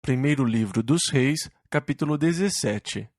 Primeiro livro dos Reis, capítulo 17.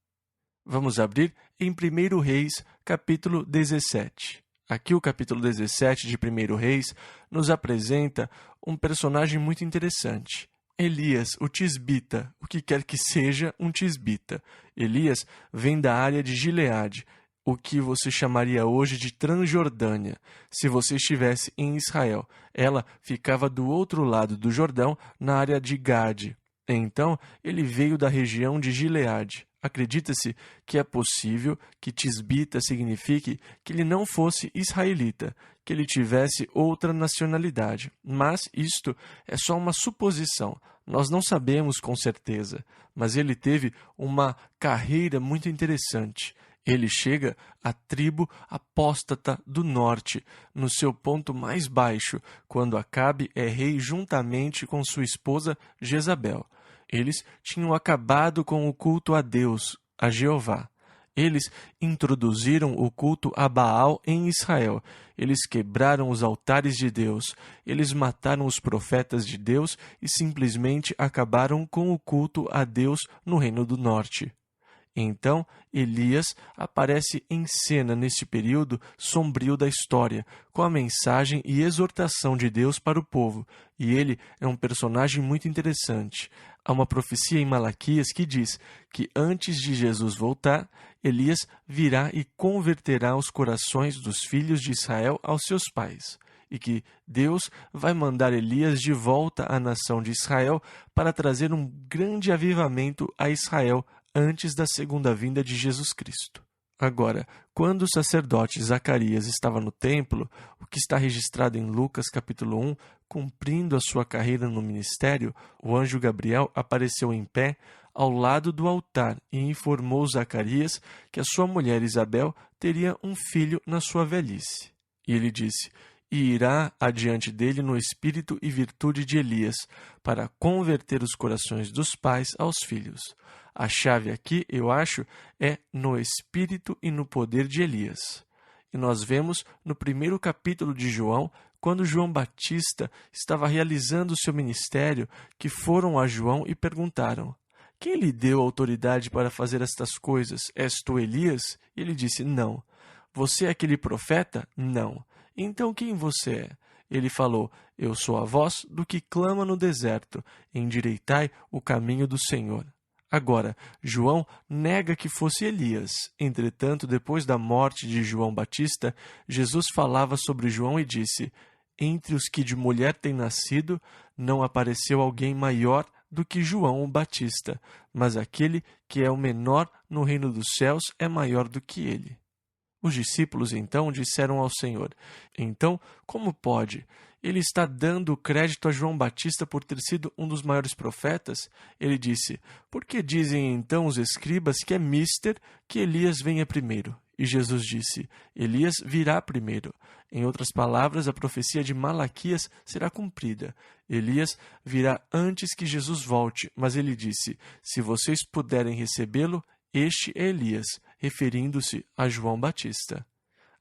Vamos abrir em 1 Reis, capítulo 17. Aqui o capítulo 17 de 1 Reis nos apresenta um personagem muito interessante. Elias, o tisbita, o que quer que seja um tisbita. Elias vem da área de Gileade, o que você chamaria hoje de Transjordânia, se você estivesse em Israel. Ela ficava do outro lado do Jordão, na área de Gade. Então, ele veio da região de Gileade. Acredita-se que é possível que tisbita signifique que ele não fosse israelita, que ele tivesse outra nacionalidade. Mas isto é só uma suposição. Nós não sabemos com certeza. Mas ele teve uma carreira muito interessante. Ele chega à tribo apóstata do norte, no seu ponto mais baixo, quando Acabe é rei juntamente com sua esposa Jezabel. Eles tinham acabado com o culto a Deus, a Jeová. Eles introduziram o culto a Baal em Israel. Eles quebraram os altares de Deus. Eles mataram os profetas de Deus e simplesmente acabaram com o culto a Deus no Reino do Norte. Então, Elias aparece em cena neste período sombrio da história, com a mensagem e exortação de Deus para o povo, e ele é um personagem muito interessante. Há uma profecia em Malaquias que diz que antes de Jesus voltar, Elias virá e converterá os corações dos filhos de Israel aos seus pais, e que Deus vai mandar Elias de volta à nação de Israel para trazer um grande avivamento a Israel antes da segunda vinda de Jesus Cristo. Agora, quando o sacerdote Zacarias estava no templo, o que está registrado em Lucas capítulo 1, cumprindo a sua carreira no ministério, o anjo Gabriel apareceu em pé ao lado do altar e informou Zacarias que a sua mulher Isabel teria um filho na sua velhice. E ele disse: "E irá adiante dele no espírito e virtude de Elias, para converter os corações dos pais aos filhos." A chave aqui, eu acho, é no espírito e no poder de Elias. E nós vemos no primeiro capítulo de João, quando João Batista estava realizando o seu ministério, que foram a João e perguntaram: "Quem lhe deu autoridade para fazer estas coisas? És tu Elias?" E ele disse: "Não." "Você é aquele profeta?" "Não." "Então quem você é?" Ele falou: "Eu sou a voz do que clama no deserto, endireitai o caminho do Senhor." Agora, João nega que fosse Elias. Entretanto, depois da morte de João Batista, Jesus falava sobre João e disse: "Entre os que de mulher têm nascido, não apareceu alguém maior do que João o Batista, mas aquele que é o menor no reino dos céus é maior do que ele." Os discípulos, então, disseram ao Senhor: "Então, como pode? Ele está dando crédito a João Batista por ter sido um dos maiores profetas?" Ele disse: "Por que dizem então os escribas que é mister que Elias venha primeiro?" E Jesus disse: "Elias virá primeiro." Em outras palavras, a profecia de Malaquias será cumprida. Elias virá antes que Jesus volte, mas ele disse: "Se vocês puderem recebê-lo, este é Elias", referindo-se a João Batista.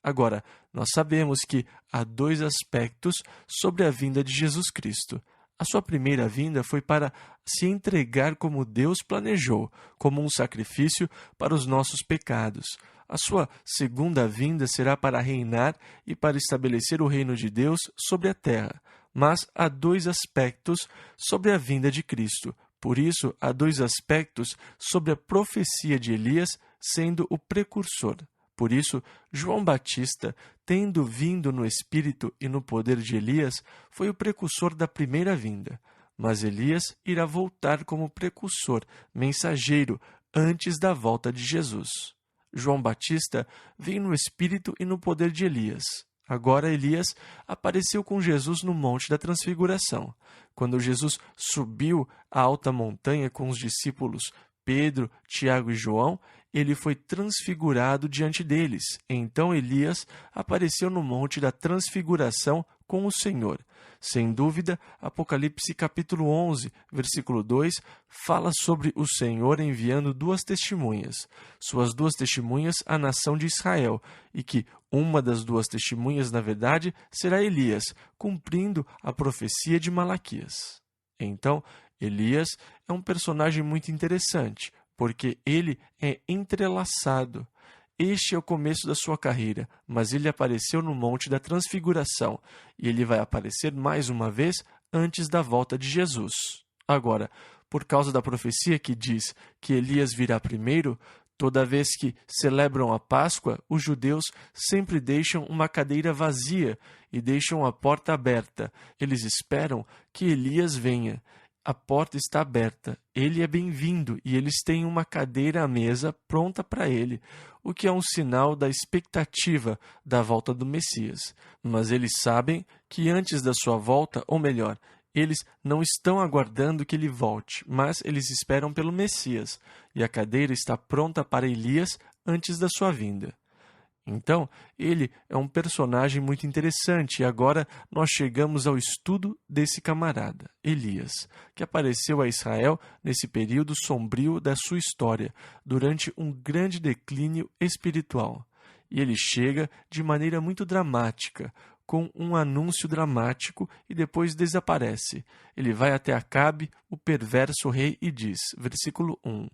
Agora, nós sabemos que há dois aspectos sobre a vinda de Jesus Cristo. A sua primeira vinda foi para se entregar como Deus planejou, como um sacrifício para os nossos pecados. A sua segunda vinda será para reinar e para estabelecer o reino de Deus sobre a terra. Mas há dois aspectos sobre a vinda de Cristo. Por isso, há dois aspectos sobre a profecia de Elias sendo o precursor. Por isso, João Batista, tendo vindo no espírito e no poder de Elias, foi o precursor da primeira vinda. Mas Elias irá voltar como precursor, mensageiro, antes da volta de Jesus. João Batista veio no espírito e no poder de Elias. Agora Elias apareceu com Jesus no Monte da Transfiguração. Quando Jesus subiu a alta montanha com os discípulos Pedro, Tiago e João, ele foi transfigurado diante deles. Então Elias apareceu no Monte da Transfiguração com o Senhor. Sem dúvida, Apocalipse capítulo 11, versículo 2, fala sobre o Senhor enviando duas testemunhas, suas duas testemunhas à nação de Israel, e que uma das duas testemunhas, na verdade, será Elias, cumprindo a profecia de Malaquias. Então, Elias é um personagem muito interessante, porque ele é entrelaçado. Este é o começo da sua carreira, mas ele apareceu no Monte da Transfiguração, e ele vai aparecer mais uma vez antes da volta de Jesus. Agora, por causa da profecia que diz que Elias virá primeiro, toda vez que celebram a Páscoa, os judeus sempre deixam uma cadeira vazia e deixam a porta aberta. Eles esperam que Elias venha. A porta está aberta, ele é bem-vindo e eles têm uma cadeira à mesa pronta para ele, o que é um sinal da expectativa da volta do Messias. Mas eles sabem que antes da sua volta, ou melhor, eles não estão aguardando que ele volte, mas eles esperam pelo Messias, e a cadeira está pronta para Elias antes da sua vinda. Então, ele é um personagem muito interessante e agora nós chegamos ao estudo desse camarada, Elias, que apareceu a Israel nesse período sombrio da sua história, durante um grande declínio espiritual. E ele chega de maneira muito dramática, com um anúncio dramático e depois desaparece. Ele vai até Acabe, o perverso rei, e diz, versículo 1,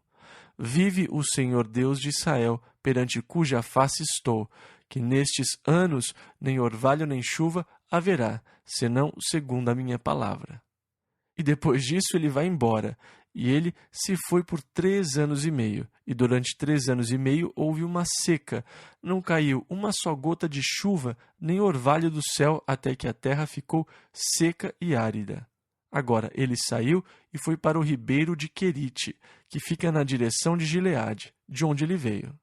Vive o Senhor Deus de Israel, perante cuja face estou, que nestes anos nem orvalho nem chuva haverá, senão segundo a minha palavra. E depois disso ele vai embora, e ele se foi por 3 anos e meio, e durante 3 anos e meio houve uma seca, não caiu uma só gota de chuva, nem orvalho do céu, até que a terra ficou seca e árida. Agora ele saiu e foi para o ribeiro de Querite, que fica na direção de Gileade, de onde ele veio.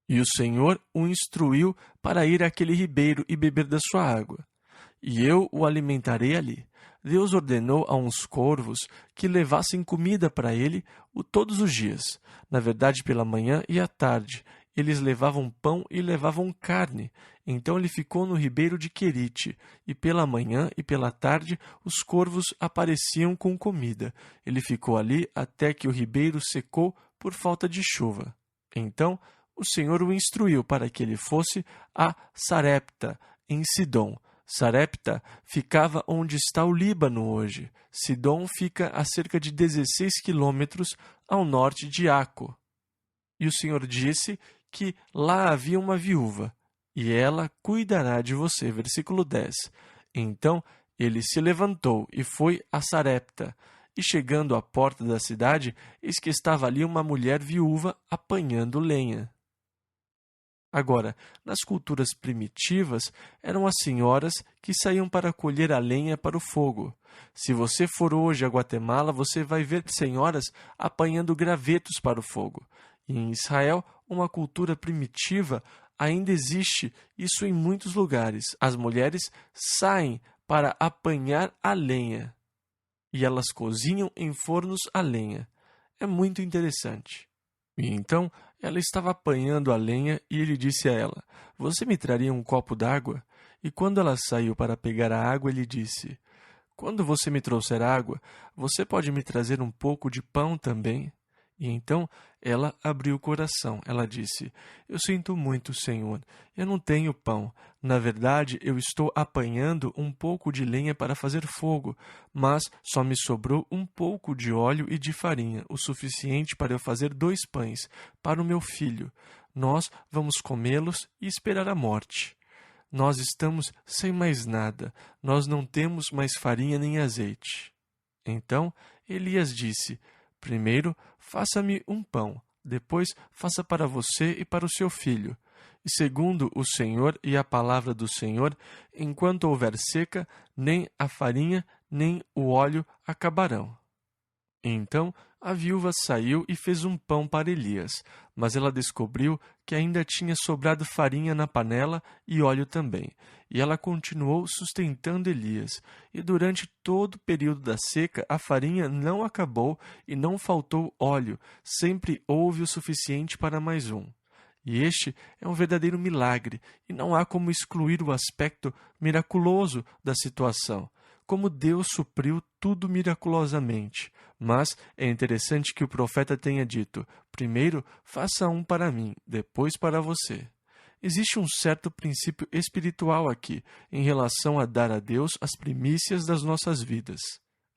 E o Senhor o instruiu para ir àquele ribeiro e beber da sua água. E eu o alimentarei ali. Deus ordenou a uns corvos que levassem comida para ele todos os dias. Na verdade, pela manhã e à tarde. Eles levavam pão e levavam carne. Então ele ficou no ribeiro de Querite, e pela manhã e pela tarde os corvos apareciam com comida. Ele ficou ali até que o ribeiro secou por falta de chuva. Então o Senhor o instruiu para que ele fosse a Sarepta, em Sidom. Sarepta ficava onde está o Líbano hoje. Sidom fica a cerca de 16 quilômetros ao norte de Aco. E o Senhor disse que lá havia uma viúva, e ela cuidará de você. Versículo 10. Então ele se levantou e foi a Sarepta, e chegando à porta da cidade, eis que estava ali uma mulher viúva apanhando lenha. Agora, nas culturas primitivas, eram as senhoras que saíam para colher a lenha para o fogo. Se você for hoje a Guatemala, você vai ver senhoras apanhando gravetos para o fogo. E em Israel, uma cultura primitiva, ainda existe isso em muitos lugares. As mulheres saem para apanhar a lenha e elas cozinham em fornos a lenha. É muito interessante. E então ela estava apanhando a lenha e ele disse a ela, você me traria um copo d'água? E quando ela saiu para pegar a água, ele disse, quando você me trouxer água, você pode me trazer um pouco de pão também? E então ela abriu o coração. Ela disse, eu sinto muito, Senhor, eu não tenho pão. Na verdade, eu estou apanhando um pouco de lenha para fazer fogo, mas só me sobrou um pouco de óleo e de farinha, o suficiente para eu fazer 2 pães para o meu filho. Nós vamos comê-los e esperar a morte. Nós estamos sem mais nada. Nós não temos mais farinha nem azeite. Então Elias disse, primeiro, faça-me um pão, depois faça para você e para o seu filho. E segundo o Senhor e a palavra do Senhor, enquanto houver seca, nem a farinha nem o óleo acabarão. Então a viúva saiu e fez um pão para Elias, mas ela descobriu que ainda tinha sobrado farinha na panela e óleo também. E ela continuou sustentando Elias. E durante todo o período da seca, a farinha não acabou e não faltou óleo. Sempre houve o suficiente para mais um. E este é um verdadeiro milagre, e não há como excluir o aspecto miraculoso da situação. Como Deus supriu tudo miraculosamente. Mas é interessante que o profeta tenha dito, primeiro faça um para mim, depois para você. Existe um certo princípio espiritual aqui, em relação a dar a Deus as primícias das nossas vidas.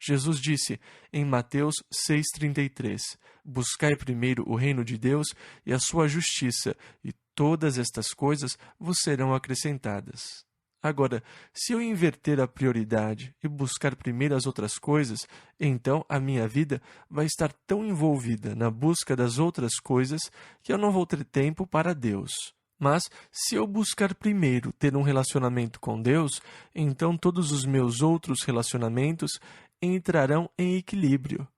Jesus disse em Mateus 6,33: Buscai primeiro o reino de Deus e a sua justiça, e todas estas coisas vos serão acrescentadas. Agora, se eu inverter a prioridade e buscar primeiro as outras coisas, então a minha vida vai estar tão envolvida na busca das outras coisas que eu não vou ter tempo para Deus. Mas, se eu buscar primeiro ter um relacionamento com Deus, então todos os meus outros relacionamentos entrarão em equilíbrio.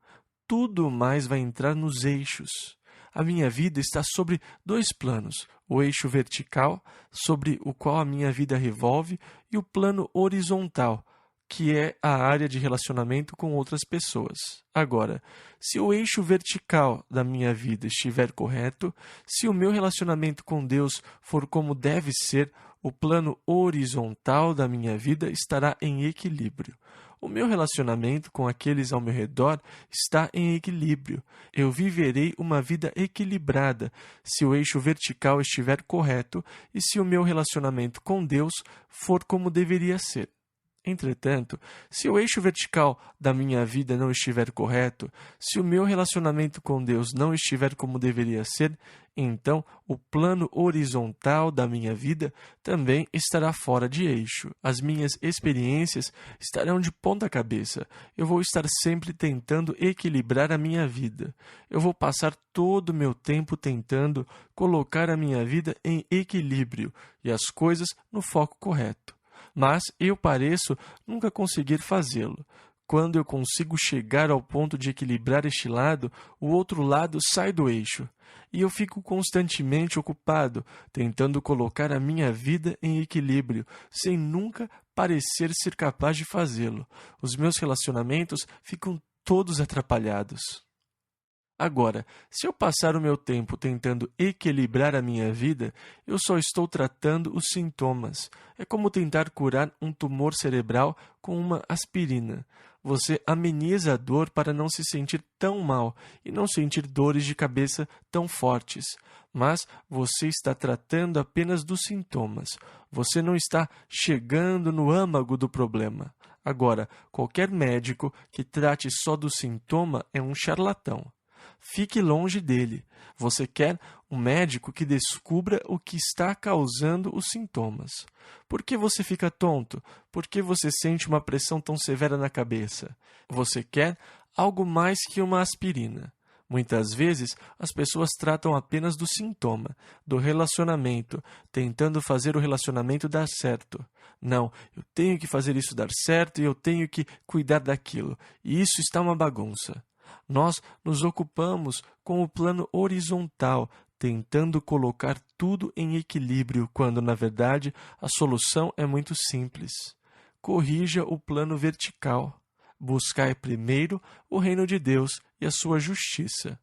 Tudo mais vai entrar nos eixos. A minha vida está sobre dois planos: o eixo vertical, sobre o qual a minha vida revolve, e o plano horizontal, que é a área de relacionamento com outras pessoas. Agora, se o eixo vertical da minha vida estiver correto, se o meu relacionamento com Deus for como deve ser, o plano horizontal da minha vida estará em equilíbrio. O meu relacionamento com aqueles ao meu redor está em equilíbrio. Eu viverei uma vida equilibrada se o eixo vertical estiver correto e se o meu relacionamento com Deus for como deveria ser. Entretanto, se o eixo vertical da minha vida não estiver correto, se o meu relacionamento com Deus não estiver como deveria ser, então o plano horizontal da minha vida também estará fora de eixo. As minhas experiências estarão de ponta cabeça. Eu vou estar sempre tentando equilibrar a minha vida. Eu vou passar todo o meu tempo tentando colocar a minha vida em equilíbrio e as coisas no foco correto. Mas eu pareço nunca conseguir fazê-lo. Quando eu consigo chegar ao ponto de equilibrar este lado, o outro lado sai do eixo. E eu fico constantemente ocupado, tentando colocar a minha vida em equilíbrio, sem nunca parecer ser capaz de fazê-lo. Os meus relacionamentos ficam todos atrapalhados. Agora, se eu passar o meu tempo tentando equilibrar a minha vida, eu só estou tratando os sintomas. É como tentar curar um tumor cerebral com uma aspirina. Você ameniza a dor para não se sentir tão mal e não sentir dores de cabeça tão fortes. Mas você está tratando apenas dos sintomas. Você não está chegando no âmago do problema. Agora, qualquer médico que trate só do sintoma é um charlatão. Fique longe dele. Você quer um médico que descubra o que está causando os sintomas. Por que você fica tonto? Por que você sente uma pressão tão severa na cabeça? Você quer algo mais que uma aspirina. Muitas vezes, as pessoas tratam apenas do sintoma, do relacionamento, tentando fazer o relacionamento dar certo. Não, eu tenho que fazer isso dar certo e eu tenho que cuidar daquilo. E isso está uma bagunça. Nós nos ocupamos com o plano horizontal, tentando colocar tudo em equilíbrio, quando, na verdade, a solução é muito simples. Corrija o plano vertical. Buscai primeiro o reino de Deus e a sua justiça.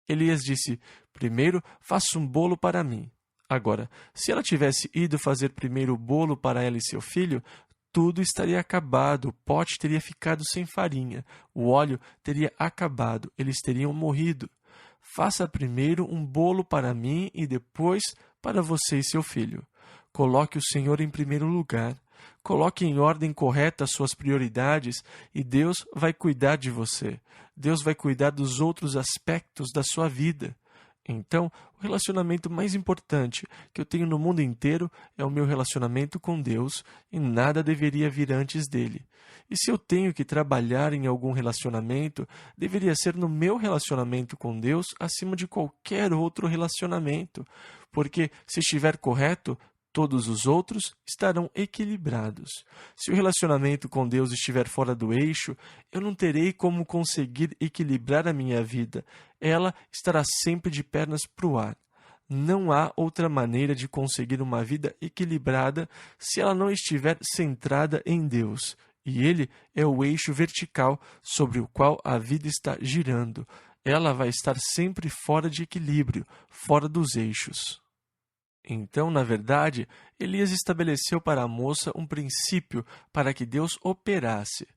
Elias disse: primeiro faça um bolo para mim. Agora, se ela tivesse ido fazer primeiro o bolo para ela e seu filho, tudo estaria acabado, o pote teria ficado sem farinha, o óleo teria acabado, eles teriam morrido. Faça primeiro um bolo para mim e depois para você e seu filho. Coloque o Senhor em primeiro lugar. Coloque em ordem correta as suas prioridades e Deus vai cuidar de você. Deus vai cuidar dos outros aspectos da sua vida. Então, o relacionamento mais importante que eu tenho no mundo inteiro é o meu relacionamento com Deus e nada deveria vir antes dele. E se eu tenho que trabalhar em algum relacionamento, deveria ser no meu relacionamento com Deus acima de qualquer outro relacionamento, porque se estiver correto, todos os outros estarão equilibrados. Se o relacionamento com Deus estiver fora do eixo, eu não terei como conseguir equilibrar a minha vida. Ela estará sempre de pernas para o ar. Não há outra maneira de conseguir uma vida equilibrada se ela não estiver centrada em Deus. E Ele é o eixo vertical sobre o qual a vida está girando. Ela vai estar sempre fora de equilíbrio, fora dos eixos. Então, na verdade, Elias estabeleceu para a moça um princípio para que Deus operasse.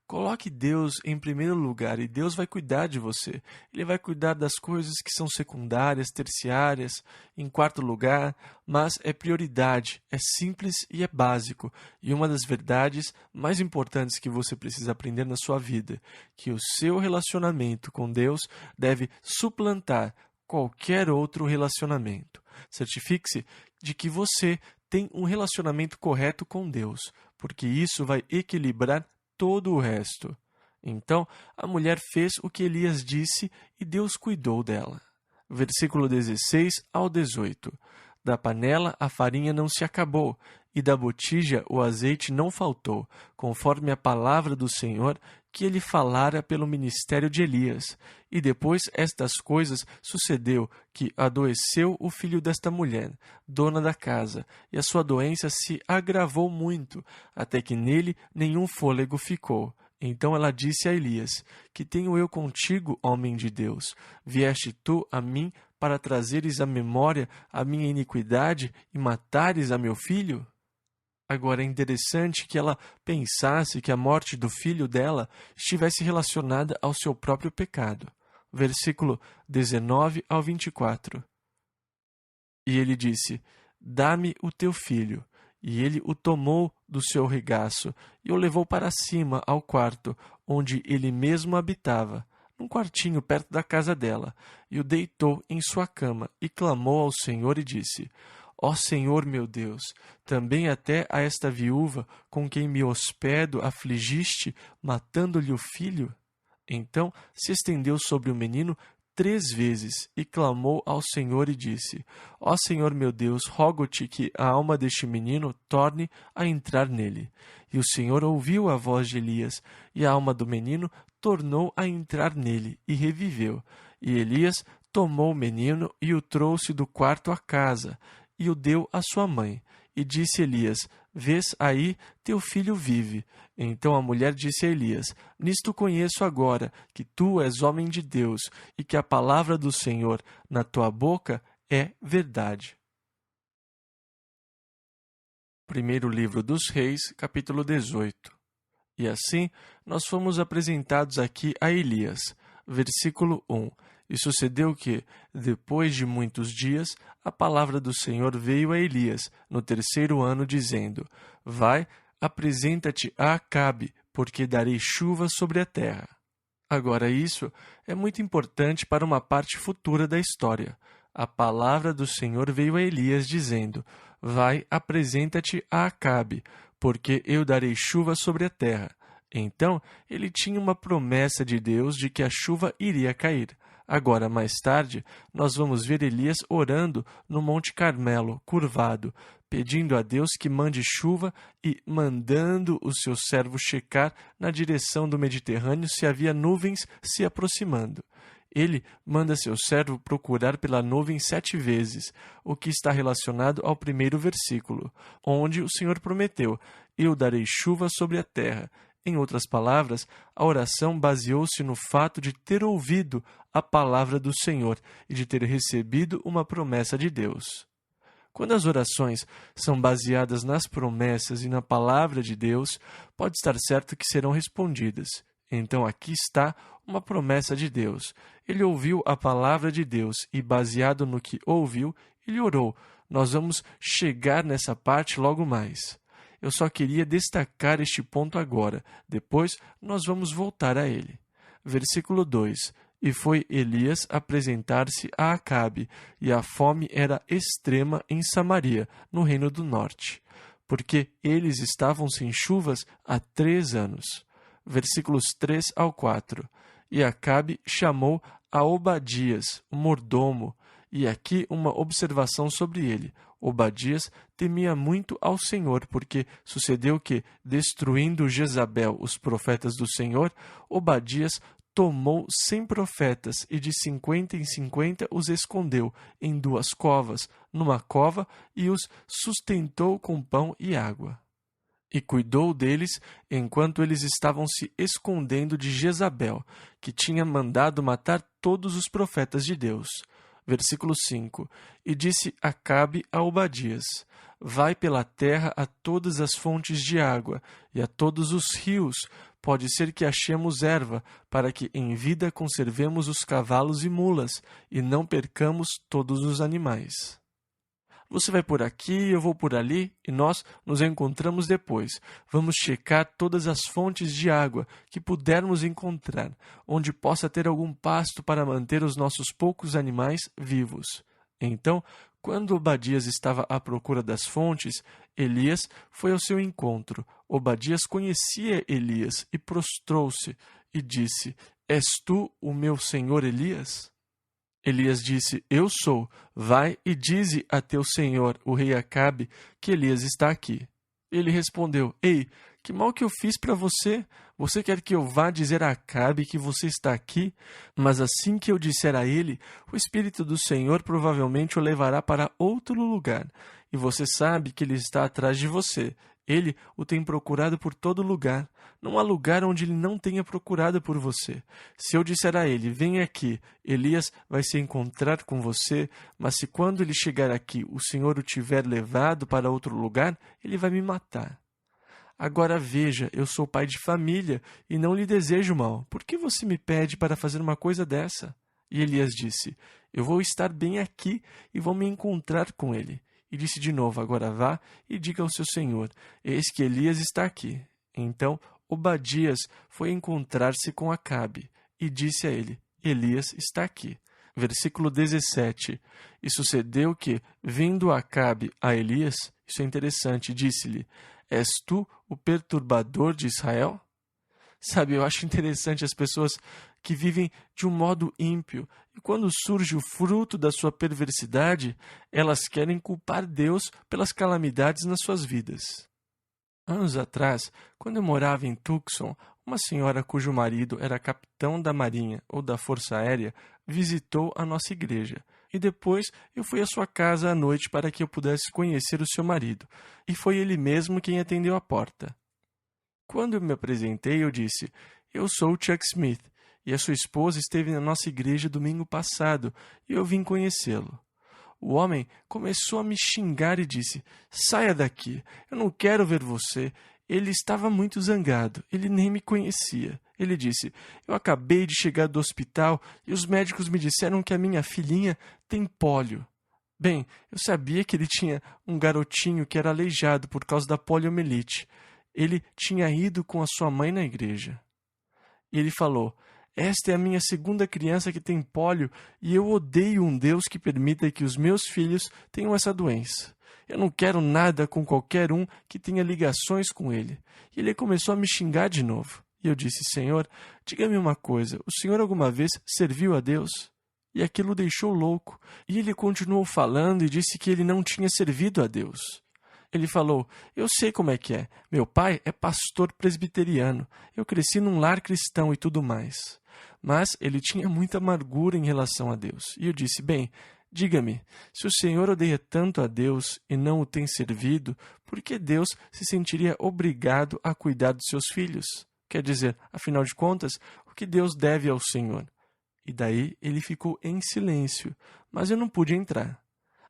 Coloque Deus em primeiro lugar e Deus vai cuidar de você. Ele vai cuidar das coisas que são secundárias, terciárias, em quarto lugar, mas é prioridade, é simples e é básico. E uma das verdades mais importantes que você precisa aprender na sua vida, que o seu relacionamento com Deus deve suplantar qualquer outro relacionamento. Certifique-se de que você tem um relacionamento correto com Deus, porque isso vai equilibrar todo o resto. Então, a mulher fez o que Elias disse e Deus cuidou dela. Versículo 16 ao 18. Da panela a farinha não se acabou, e da botija o azeite não faltou, conforme a palavra do Senhor que ele falara pelo ministério de Elias. E depois estas coisas sucedeu que adoeceu o filho desta mulher, dona da casa, e a sua doença se agravou muito, até que nele nenhum fôlego ficou. Então ela disse a Elias: Que tenho eu contigo, homem de Deus? Vieste tu a mim para trazeres à memória a minha iniquidade e matares a meu filho? Agora, é interessante que ela pensasse que a morte do filho dela estivesse relacionada ao seu próprio pecado. Versículo 19 ao 24. E ele disse: Dá-me o teu filho. E ele o tomou do seu regaço e o levou para cima ao quarto, onde ele mesmo habitava, num quartinho perto da casa dela, e o deitou em sua cama e clamou ao Senhor e disse: Ó Senhor meu Deus, também até a esta viúva com quem me hospedo afligiste, matando-lhe o filho? Então se estendeu sobre o menino 3 vezes e clamou ao Senhor e disse: Ó Senhor meu Deus, rogo-te que a alma deste menino torne a entrar nele. E o Senhor ouviu a voz de Elias, e a alma do menino tornou a entrar nele e reviveu. E Elias tomou o menino e o trouxe do quarto à casa, e o deu à sua mãe. E disse Elias: Vês aí, teu filho vive. Então a mulher disse a Elias: Nisto conheço agora que tu és homem de Deus, e que a palavra do Senhor na tua boca é verdade. Primeiro livro dos Reis, capítulo 18. E assim, nós fomos apresentados aqui a Elias. Versículo 1. E sucedeu que, depois de muitos dias, a palavra do Senhor veio a Elias, no 3º ano, dizendo: Vai, apresenta-te a Acabe, porque darei chuva sobre a terra. Agora, isso é muito importante para uma parte futura da história. A palavra do Senhor veio a Elias, dizendo: Vai, apresenta-te a Acabe, porque eu darei chuva sobre a terra. Então, ele tinha uma promessa de Deus de que a chuva iria cair. Agora, mais tarde, nós vamos ver Elias orando no Monte Carmelo, curvado, pedindo a Deus que mande chuva e mandando o seu servo checar na direção do Mediterrâneo se havia nuvens se aproximando. Ele manda seu servo procurar pela nuvem 7 vezes, o que está relacionado ao primeiro versículo, onde o Senhor prometeu: Eu darei chuva sobre a terra. Em outras palavras, a oração baseou-se no fato de ter ouvido a palavra do Senhor e de ter recebido uma promessa de Deus. Quando as orações são baseadas nas promessas e na palavra de Deus, pode estar certo que serão respondidas. Então aqui está uma promessa de Deus. Ele ouviu a palavra de Deus e, baseado no que ouviu, ele orou. Nós vamos chegar nessa parte logo mais. Eu só queria destacar este ponto agora. Depois, nós vamos voltar a ele. Versículo 2. E foi Elias apresentar-se a Acabe, e a fome era extrema em Samaria, no reino do norte, porque eles estavam sem chuvas há 3 anos. Versículos 3 ao 4. E Acabe chamou a Obadias, o mordomo, e aqui uma observação sobre ele. Obadias temia muito ao Senhor, porque sucedeu que, destruindo Jezabel os profetas do Senhor, Obadias tomou 100 profetas e de 50 em 50 os escondeu em 2 covas, numa cova, e os sustentou com pão e água. E cuidou deles enquanto eles estavam se escondendo de Jezabel, que tinha mandado matar todos os profetas de Deus. Versículo 5. E disse Acabe a Obadias: Vai pela terra a todas as fontes de água e a todos os rios, Pode ser que achemos erva, para que em vida conservemos os cavalos e mulas, e não percamos todos os animais. Você vai por aqui, eu vou por ali, e nós nos encontramos depois. Vamos checar todas as fontes de água que pudermos encontrar, onde possa ter algum pasto para manter os nossos poucos animais vivos. Então, quando Obadias estava à procura das fontes, Elias foi ao seu encontro. Obadias conhecia Elias e prostrou-se e disse: És tu o meu senhor Elias? Elias disse: Eu sou. Vai e dize a teu senhor, o rei Acabe, que Elias está aqui. Ele respondeu: Ei, que mal que eu fiz para você? Você quer que eu vá dizer a Acabe que você está aqui? Mas assim que eu disser a ele, o Espírito do Senhor provavelmente o levará para outro lugar. E você sabe que ele está atrás de você. Ele o tem procurado por todo lugar. Não há lugar onde ele não tenha procurado por você. Se eu disser a ele: Vem aqui, Elias vai se encontrar com você, mas se quando ele chegar aqui o Senhor o tiver levado para outro lugar, ele vai me matar. Agora veja, eu sou pai de família e não lhe desejo mal. Por que você me pede para fazer uma coisa dessa? E Elias disse: Eu vou estar bem aqui e vou me encontrar com ele. E disse de novo: Agora vá e diga ao seu senhor: Eis que Elias está aqui. Então Obadias foi encontrar-se com Acabe e disse a ele: Elias está aqui. Versículo 17. E sucedeu que, vindo Acabe a Elias, isso é interessante, disse-lhe: És tu o perturbador de Israel? Sabe, eu acho interessante as pessoas que vivem de um modo ímpio, e quando surge o fruto da sua perversidade, elas querem culpar Deus pelas calamidades nas suas vidas. Anos atrás, quando eu morava em Tucson, uma senhora cujo marido era capitão da Marinha ou da Força Aérea visitou a nossa igreja. E depois eu fui à sua casa à noite para que eu pudesse conhecer o seu marido. E foi ele mesmo quem atendeu a porta. Quando eu me apresentei, eu disse: Eu sou o Chuck Smith, e a sua esposa esteve na nossa igreja domingo passado, e eu vim conhecê-lo. O homem começou a me xingar e disse: Saia daqui, eu não quero ver você. Ele estava muito zangado, ele nem me conhecia. Ele disse: Eu acabei de chegar do hospital e os médicos me disseram que a minha filhinha tem pólio. Bem, eu sabia que ele tinha um garotinho que era aleijado por causa da poliomielite. Ele tinha ido com a sua mãe na igreja. E ele falou: Esta é a minha segunda criança que tem pólio e eu odeio um Deus que permita que os meus filhos tenham essa doença. Eu não quero nada com qualquer um que tenha ligações com ele. E ele começou a me xingar de novo. E eu disse: Senhor, diga-me uma coisa, o senhor alguma vez serviu a Deus? E aquilo o deixou louco. E ele continuou falando e disse que ele não tinha servido a Deus. Ele falou: Eu sei como é que é. Meu pai é pastor presbiteriano. Eu cresci num lar cristão e tudo mais. Mas ele tinha muita amargura em relação a Deus. E eu disse: Bem, diga-me, se o Senhor odeia tanto a Deus e não o tem servido, por que Deus se sentiria obrigado a cuidar dos seus filhos? Quer dizer, afinal de contas, o que Deus deve ao Senhor? E daí ele ficou em silêncio, mas eu não pude entrar.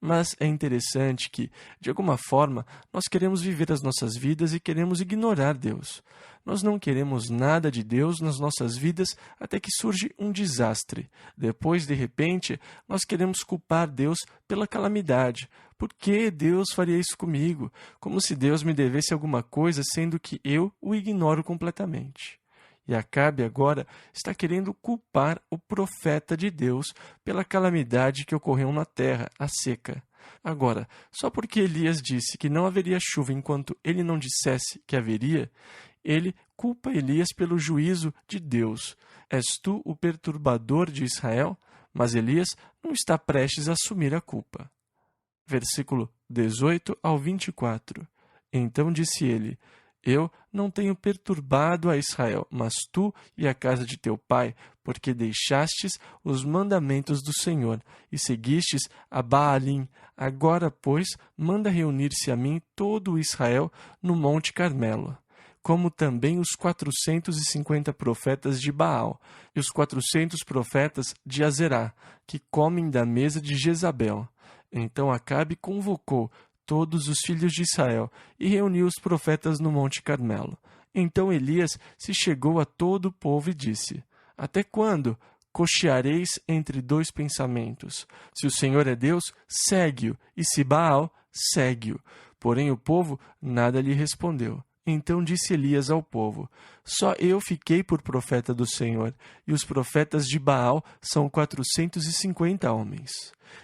Mas é interessante que, de alguma forma, nós queremos viver as nossas vidas e queremos ignorar Deus. Nós não queremos nada de Deus nas nossas vidas até que surge um desastre. Depois, de repente, nós queremos culpar Deus pela calamidade. Por que Deus faria isso comigo? Como se Deus me devesse alguma coisa, sendo que eu o ignoro completamente. E Acabe agora está querendo culpar o profeta de Deus pela calamidade que ocorreu na terra, a seca. Agora, só porque Elias disse que não haveria chuva enquanto ele não dissesse que haveria, ele culpa Elias pelo juízo de Deus. És tu o perturbador de Israel? Mas Elias não está prestes a assumir a culpa. Versículo 18 ao 24. Então disse ele: Eu não tenho perturbado a Israel, mas tu e a casa de teu pai, porque deixastes os mandamentos do Senhor e seguistes a Baalim. Agora, pois, manda reunir-se a mim todo o Israel no Monte Carmelo, como também os 450 profetas de Baal e os 400 profetas de Azerá, que comem da mesa de Jezabel. Então Acabe convocou todos os filhos de Israel e reuniu os profetas no Monte Carmelo. Então Elias se chegou a todo o povo e disse: Até quando cocheareis entre dois pensamentos? Se o Senhor é Deus, segue-o, e se Baal, segue-o. Porém o povo nada lhe respondeu. Então disse Elias ao povo: Só eu fiquei por profeta do Senhor, e os profetas de Baal são 450 homens.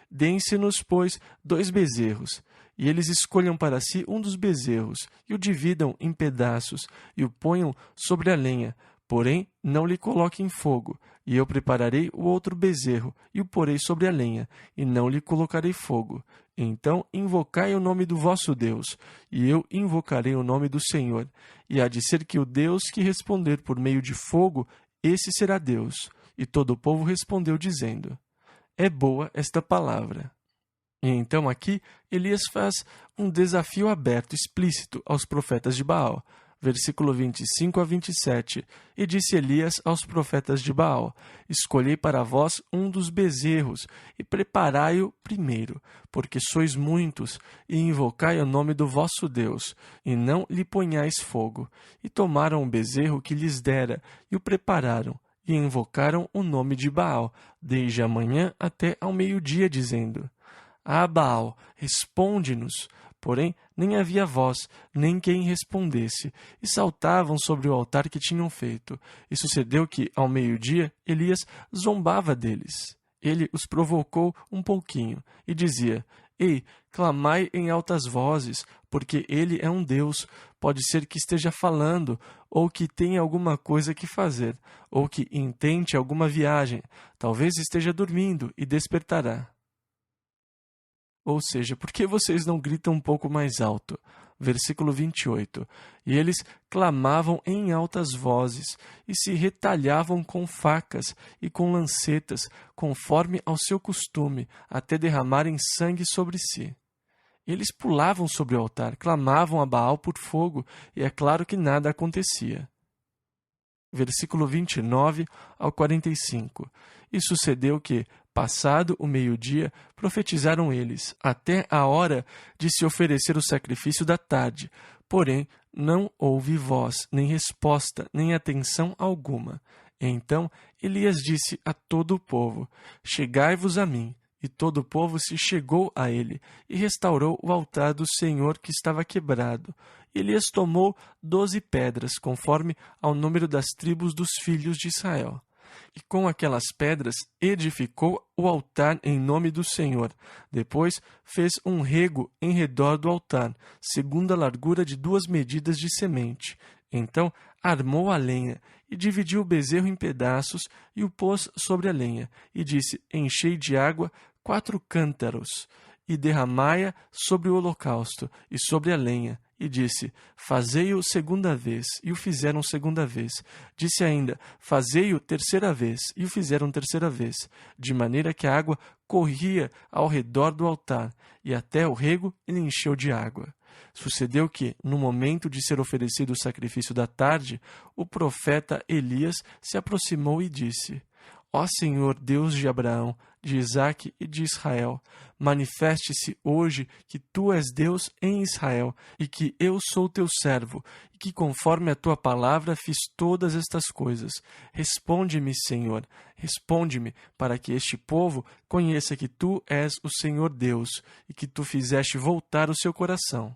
Deem-se-nos, pois, 2 bezerros, e eles escolham para si um dos bezerros, e o dividam em pedaços, e o ponham sobre a lenha, porém não lhe coloquem fogo. E eu prepararei o outro bezerro, e o porei sobre a lenha, e não lhe colocarei fogo. Então invocai o nome do vosso Deus, e eu invocarei o nome do Senhor. E há de ser que o Deus que responder por meio de fogo, esse será Deus. E todo o povo respondeu, dizendo: É boa esta palavra. E então aqui Elias faz um desafio aberto, explícito aos profetas de Baal. Versículo 25 a 27. E disse Elias aos profetas de Baal: Escolhei para vós um dos bezerros, e preparai-o primeiro, porque sois muitos, e invocai o nome do vosso Deus, e não lhe ponhais fogo. E tomaram o bezerro que lhes dera, e o prepararam, e invocaram o nome de Baal, desde a manhã até ao meio-dia, dizendo: Ah, Baal, responde-nos. Porém, nem havia voz, nem quem respondesse, e saltavam sobre o altar que tinham feito. E sucedeu que, ao meio-dia, Elias zombava deles. Ele os provocou um pouquinho, e dizia: Ei, clamai em altas vozes, porque ele é um Deus. Pode ser que esteja falando, ou que tenha alguma coisa que fazer, ou que intente alguma viagem. Talvez esteja dormindo e despertará. Ou seja, por que vocês não gritam um pouco mais alto? Versículo 28. E eles clamavam em altas vozes, e se retalhavam com facas e com lancetas, conforme ao seu costume, até derramarem sangue sobre si. Eles pulavam sobre o altar, clamavam a Baal por fogo, e é claro que nada acontecia. Versículo 29 ao 45. E sucedeu que, passado o meio-dia, profetizaram eles, até a hora de se oferecer o sacrifício da tarde. Porém, não houve voz, nem resposta, nem atenção alguma. Então Elias disse a todo o povo: Chegai-vos a mim. E todo o povo se chegou a ele, e restaurou o altar do Senhor que estava quebrado. Elias tomou 12 pedras, conforme ao número das tribos dos filhos de Israel. E com aquelas pedras edificou o altar em nome do Senhor. Depois fez um rego em redor do altar, segundo a largura de 2 medidas de semente. Então armou a lenha, e dividiu o bezerro em pedaços, e o pôs sobre a lenha, e disse: Enchei de água 4 cântaros, e derramai-a sobre o holocausto, e sobre a lenha. E disse: Fazei-o segunda vez, e o fizeram segunda vez. Disse ainda: Fazei-o terceira vez, e o fizeram terceira vez, de maneira que a água corria ao redor do altar, e até o rego ele encheu de água. Sucedeu que, no momento de ser oferecido o sacrifício da tarde, o profeta Elias se aproximou e disse: Ó Senhor, Deus de Abraão, de Isaque e de Israel, manifeste-se hoje que Tu és Deus em Israel, e que eu sou Teu servo, e que conforme a Tua palavra fiz todas estas coisas. Responde-me, Senhor, responde-me, para que este povo conheça que Tu és o Senhor Deus, e que Tu fizeste voltar o seu coração.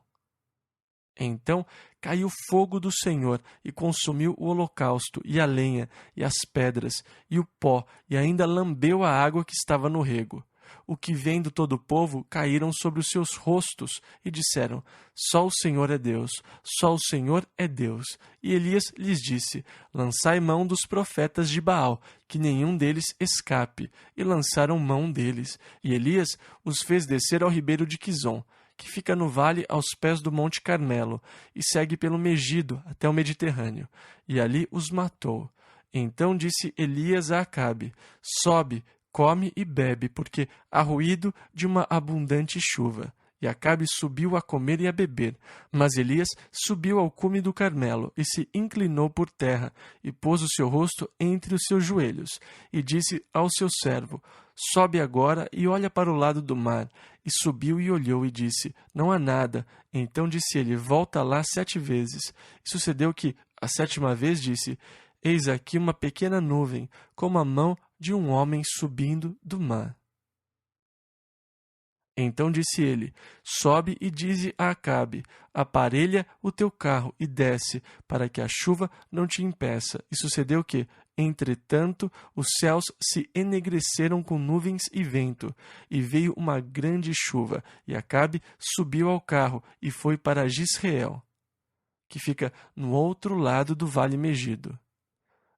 Então caiu fogo do Senhor e consumiu o holocausto, e a lenha, e as pedras, e o pó, e ainda lambeu a água que estava no rego. O que vendo todo o povo caíram sobre os seus rostos e disseram: Só o Senhor é Deus, só o Senhor é Deus. E Elias lhes disse: Lançai mão dos profetas de Baal, que nenhum deles escape. E lançaram mão deles. E Elias os fez descer ao ribeiro de Quizon, que fica no vale aos pés do Monte Carmelo, e segue pelo Megido até o Mediterrâneo, e ali os matou. Então disse Elias a Acabe: Sobe, come e bebe, porque há ruído de uma abundante chuva. E Acabe subiu a comer e a beber. Mas Elias subiu ao cume do Carmelo, e se inclinou por terra, e pôs o seu rosto entre os seus joelhos, e disse ao seu servo: Sobe agora e olha para o lado do mar. E subiu e olhou, e disse: Não há nada. Então disse ele: Volta lá 7 vezes. E sucedeu que, A 7ª vez disse: Eis aqui uma pequena nuvem, como a mão de um homem subindo do mar. Então disse ele: Sobe e dize a Acabe: Aparelha o teu carro e desce, para que a chuva não te impeça. E sucedeu que, entretanto, os céus se enegreceram com nuvens e vento, e veio uma grande chuva, e Acabe subiu ao carro e foi para Jizreel, que fica no outro lado do vale Megido.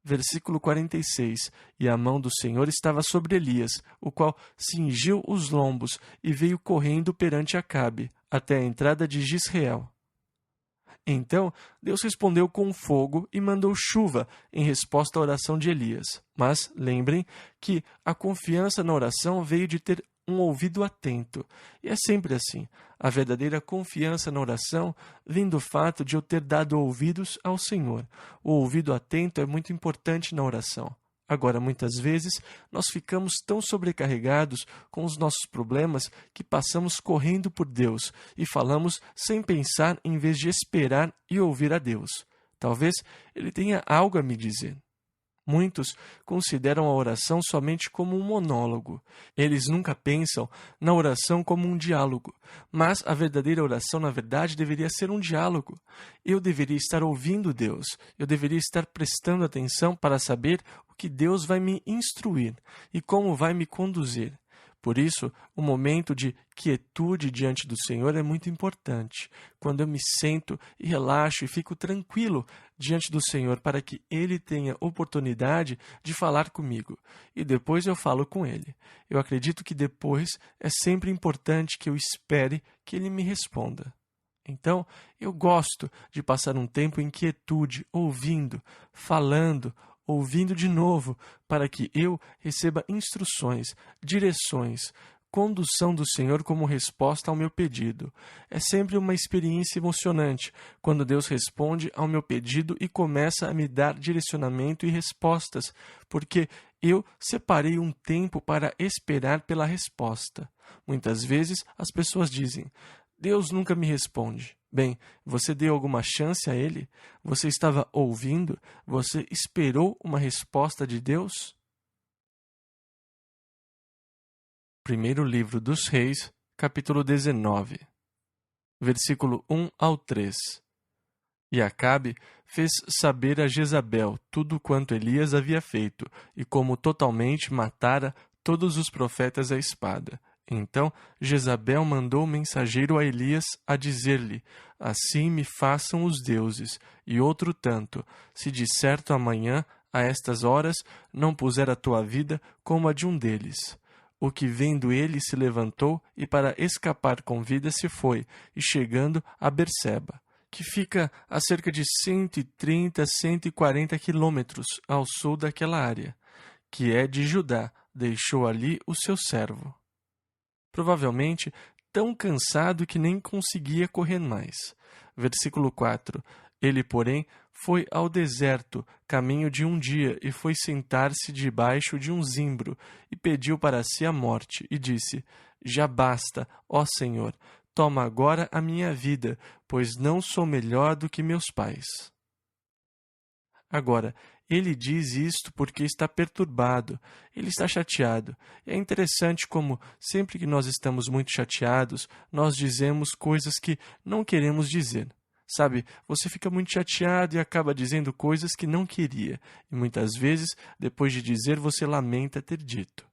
Versículo 46. E a mão do Senhor estava sobre Elias, o qual cingiu os lombos e veio correndo perante Acabe, até a entrada de Jizreel. Então Deus respondeu com fogo e mandou chuva em resposta à oração de Elias. Mas lembrem que a confiança na oração veio de ter um ouvido atento. E é sempre assim. A verdadeira confiança na oração vem do fato de eu ter dado ouvidos ao Senhor. O ouvido atento é muito importante na oração. Agora, muitas vezes, nós ficamos tão sobrecarregados com os nossos problemas que passamos correndo por Deus e falamos sem pensar em vez de esperar e ouvir a Deus. Talvez Ele tenha algo a me dizer. Muitos consideram a oração somente como um monólogo. Eles nunca pensam na oração como um diálogo. Mas a verdadeira oração, na verdade, deveria ser um diálogo. Eu deveria estar ouvindo Deus. Eu deveria estar prestando atenção para saber o que Deus vai me instruir e como vai me conduzir. Por isso, o momento de quietude diante do Senhor é muito importante. Quando eu me sento e relaxo e fico tranquilo diante do Senhor para que Ele tenha oportunidade de falar comigo. E depois eu falo com Ele. Eu acredito que depois é sempre importante que eu espere que Ele me responda. Então, eu gosto de passar um tempo em quietude, ouvindo, falando, ouvindo de novo, para que eu receba instruções, direções, condução do Senhor como resposta ao meu pedido. É sempre uma experiência emocionante quando Deus responde ao meu pedido e começa a me dar direcionamento e respostas, porque eu separei um tempo para esperar pela resposta. Muitas vezes as pessoas dizem: Deus nunca me responde. Bem, você deu alguma chance a Ele? Você estava ouvindo? Você esperou uma resposta de Deus? Primeiro livro dos Reis, capítulo 19, versículo 1 ao 3. E Acabe fez saber a Jezabel tudo quanto Elias havia feito, e como totalmente matara todos os profetas à espada. Então Jezabel mandou o mensageiro a Elias a dizer-lhe: Assim me façam os deuses, e outro tanto, se de certo amanhã, a estas horas, não puser a tua vida como a de um deles. O que vendo ele se levantou e para escapar com vida se foi, e chegando a Berseba, que fica a cerca de 130, 140 quilômetros ao sul daquela área, que é de Judá, deixou ali o seu servo. Provavelmente tão cansado que nem conseguia correr mais. Versículo 4. Ele, porém, foi ao deserto, caminho de um dia, e foi sentar-se debaixo de um zimbro, e pediu para si a morte, e disse: Já basta, ó Senhor, toma agora a minha vida, pois não sou melhor do que meus pais. Agora, ele diz isto porque está perturbado, ele está chateado. É interessante como, sempre que nós estamos muito chateados, nós dizemos coisas que não queremos dizer. Sabe, você fica muito chateado e acaba dizendo coisas que não queria. E muitas vezes, depois de dizer, você lamenta ter dito.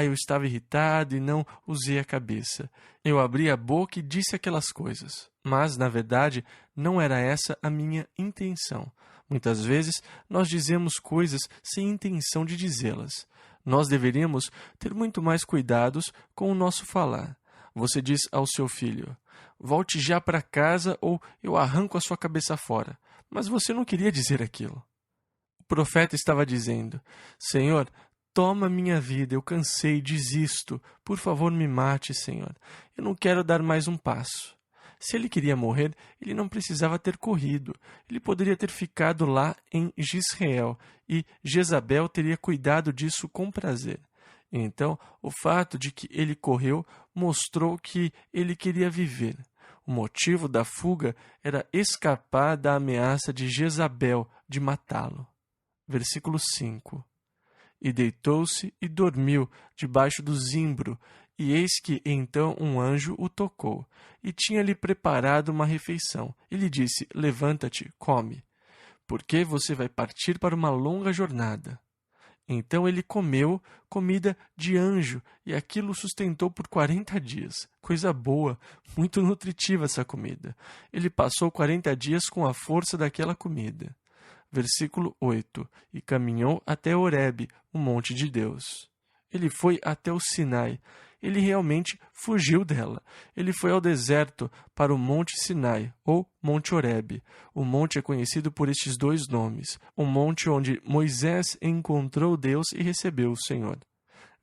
Eu estava irritado e não usei a cabeça. Eu abri a boca e disse aquelas coisas. Mas, na verdade, não era essa a minha intenção. Muitas vezes, nós dizemos coisas sem intenção de dizê-las. Nós deveríamos ter muito mais cuidados com o nosso falar. Você diz ao seu filho: volte já para casa ou eu arranco a sua cabeça fora. Mas você não queria dizer aquilo. O profeta estava dizendo: Senhor, toma minha vida, eu cansei, desisto. Por favor, me mate, Senhor. Eu não quero dar mais um passo. Se ele queria morrer, ele não precisava ter corrido. Ele poderia ter ficado lá em Jizreel e Jezabel teria cuidado disso com prazer. Então, o fato de que ele correu mostrou que ele queria viver. O motivo da fuga era escapar da ameaça de Jezabel de matá-lo. Versículo 5. E deitou-se e dormiu debaixo do zimbro, e eis que então um anjo o tocou, e tinha-lhe preparado uma refeição, e lhe disse: Levanta-te, come, porque você vai partir para uma longa jornada. Então ele comeu comida de anjo, e aquilo o sustentou por 40 dias. Coisa boa, muito nutritiva essa comida. Ele passou 40 dias com a força daquela comida. Versículo 8. E caminhou até Horebe, o monte de Deus. Ele foi até o Sinai. Ele realmente fugiu dela. Ele foi ao deserto, para o Monte Sinai, ou Monte Horebe. O monte é conhecido por estes dois nomes. O monte onde Moisés encontrou Deus e recebeu o Senhor.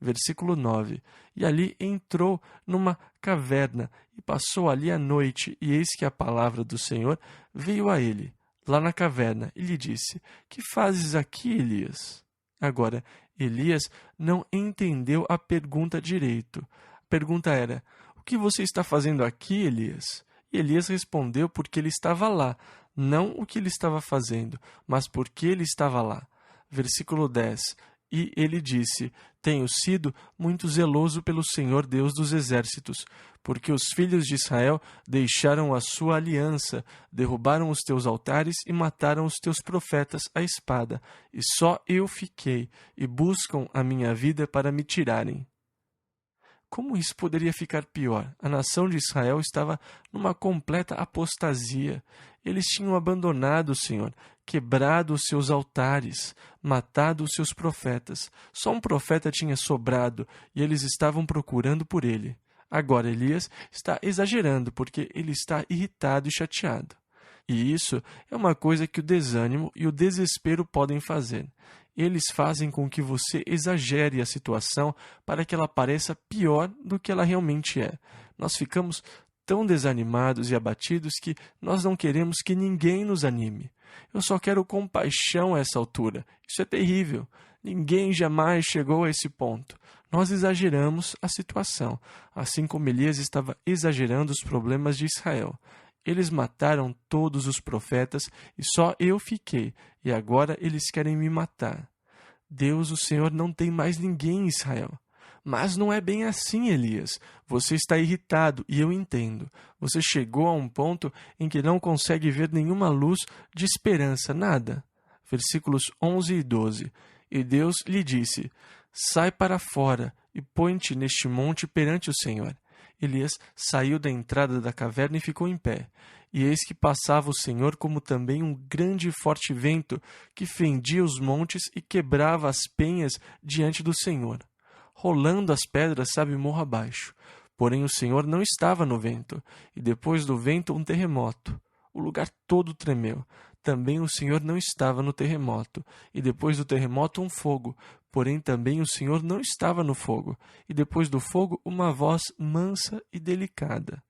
Versículo 9. E ali entrou numa caverna, e passou ali a noite, e eis que a palavra do Senhor veio a ele, lá na caverna, e lhe disse: Que fazes aqui, Elias? Agora, Elias não entendeu a pergunta direito. A pergunta era: O que você está fazendo aqui, Elias? E Elias respondeu porque ele estava lá, não o que ele estava fazendo, mas porque ele estava lá. Versículo 10. E ele disse: Tenho sido muito zeloso pelo Senhor Deus dos exércitos, porque os filhos de Israel deixaram a sua aliança, derrubaram os teus altares e mataram os teus profetas à espada, e só eu fiquei, e buscam a minha vida para me tirarem. Como isso poderia ficar pior? A nação de Israel estava numa completa apostasia. Eles tinham abandonado o Senhor, quebrado os seus altares, matado os seus profetas. Só um profeta tinha sobrado e eles estavam procurando por ele. Agora Elias está exagerando porque ele está irritado e chateado. E isso é uma coisa que o desânimo e o desespero podem fazer. Eles fazem com que você exagere a situação para que ela pareça pior do que ela realmente é. Nós ficamos tão desanimados e abatidos que nós não queremos que ninguém nos anime. Eu só quero compaixão a essa altura. Isso é terrível. Ninguém jamais chegou a esse ponto. Nós exageramos a situação, assim como Elias estava exagerando os problemas de Israel. Eles mataram todos os profetas e só eu fiquei, e agora eles querem me matar. Deus, o Senhor, não tem mais ninguém em Israel. Mas não é bem assim, Elias. Você está irritado, e eu entendo. Você chegou a um ponto em que não consegue ver nenhuma luz de esperança, nada. Versículos 11 e 12. E Deus lhe disse: Sai para fora e põe-te neste monte perante o Senhor. Elias saiu da entrada da caverna e ficou em pé. E eis que passava o Senhor como também um grande e forte vento que fendia os montes e quebrava as penhas diante do Senhor. Rolando as pedras, sabe, morro abaixo. Porém o Senhor não estava no vento, e depois do vento um terremoto. O lugar todo tremeu. Também o Senhor não estava no terremoto, e depois do terremoto um fogo. Porém também o Senhor não estava no fogo, e depois do fogo uma voz mansa e delicada.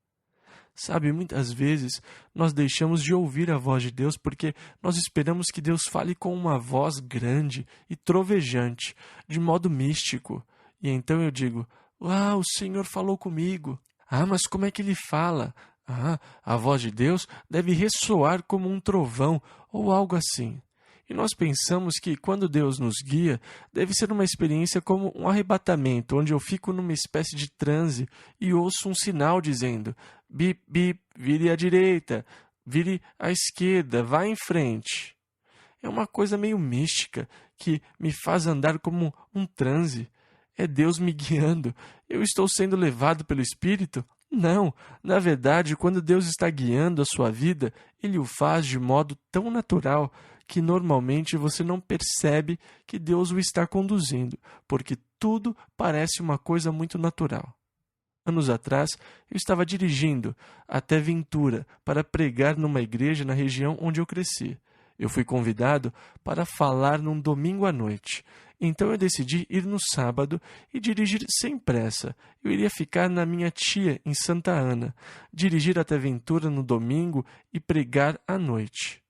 Sabe, muitas vezes nós deixamos de ouvir a voz de Deus porque nós esperamos que Deus fale com uma voz grande e trovejante, de modo místico. E então eu digo: o Senhor falou comigo. Mas como é que ele fala? A voz de Deus deve ressoar como um trovão ou algo assim. E nós pensamos que quando Deus nos guia, deve ser uma experiência como um arrebatamento, onde eu fico numa espécie de transe e ouço um sinal dizendo: bip, bip, vire à direita, vire à esquerda, vá em frente. É uma coisa meio mística que me faz andar como um transe. É Deus me guiando. Eu estou sendo levado pelo Espírito? Não, na verdade, quando Deus está guiando a sua vida, Ele o faz de modo tão natural que normalmente você não percebe que Deus o está conduzindo, porque tudo parece uma coisa muito natural. Anos atrás, eu estava dirigindo até Ventura para pregar numa igreja na região onde eu cresci. Eu fui convidado para falar num domingo à noite. Então eu decidi ir no sábado e dirigir sem pressa. Eu iria ficar na minha tia, em Santa Ana, dirigir até Ventura no domingo e pregar à noite.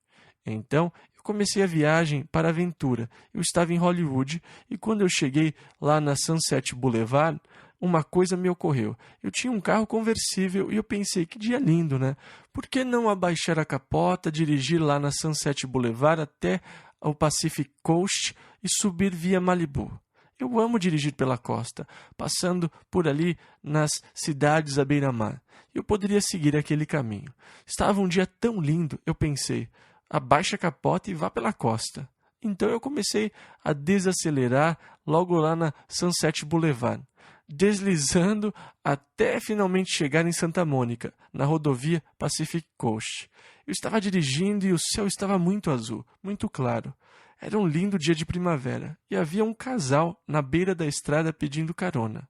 Então eu comecei a viagem para Ventura. Eu estava em Hollywood e quando eu cheguei lá na Sunset Boulevard, uma coisa me ocorreu. Eu tinha um carro conversível e eu pensei, que dia lindo, né? Por que não abaixar a capota, dirigir lá na Sunset Boulevard até o Pacific Coast e subir via Malibu? Eu amo dirigir pela costa, passando por ali nas cidades à beira-mar. Eu poderia seguir aquele caminho. Estava um dia tão lindo, eu pensei, abaixe a capota e vá pela costa. Então eu comecei a desacelerar logo lá na Sunset Boulevard, deslizando até finalmente chegar em Santa Mônica, na rodovia Pacific Coast. Eu estava dirigindo e o céu estava muito azul, muito claro. Era um lindo dia de primavera e havia um casal na beira da estrada pedindo carona.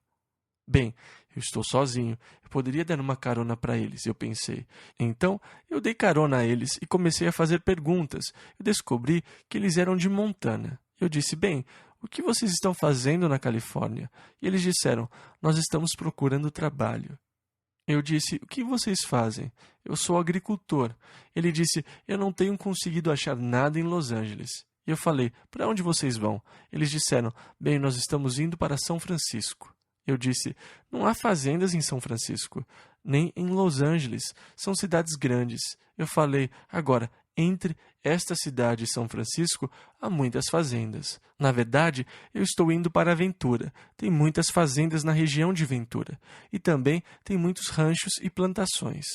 Bem, eu estou sozinho, eu poderia dar uma carona para eles, eu pensei. Então, eu dei carona a eles e comecei a fazer perguntas. Eu descobri que eles eram de Montana. Eu disse, bem, o que vocês estão fazendo na Califórnia? E eles disseram, nós estamos procurando trabalho. Eu disse, o que vocês fazem? Eu sou agricultor. Ele disse, eu não tenho conseguido achar nada em Los Angeles. E eu falei, para onde vocês vão? Eles disseram, bem, nós estamos indo para São Francisco. Eu disse, não há fazendas em São Francisco, nem em Los Angeles, são cidades grandes. Eu falei, agora, entre esta cidade e São Francisco, há muitas fazendas. Na verdade, eu estou indo para Ventura. Tem muitas fazendas na região de Ventura. E também tem muitos ranchos e plantações.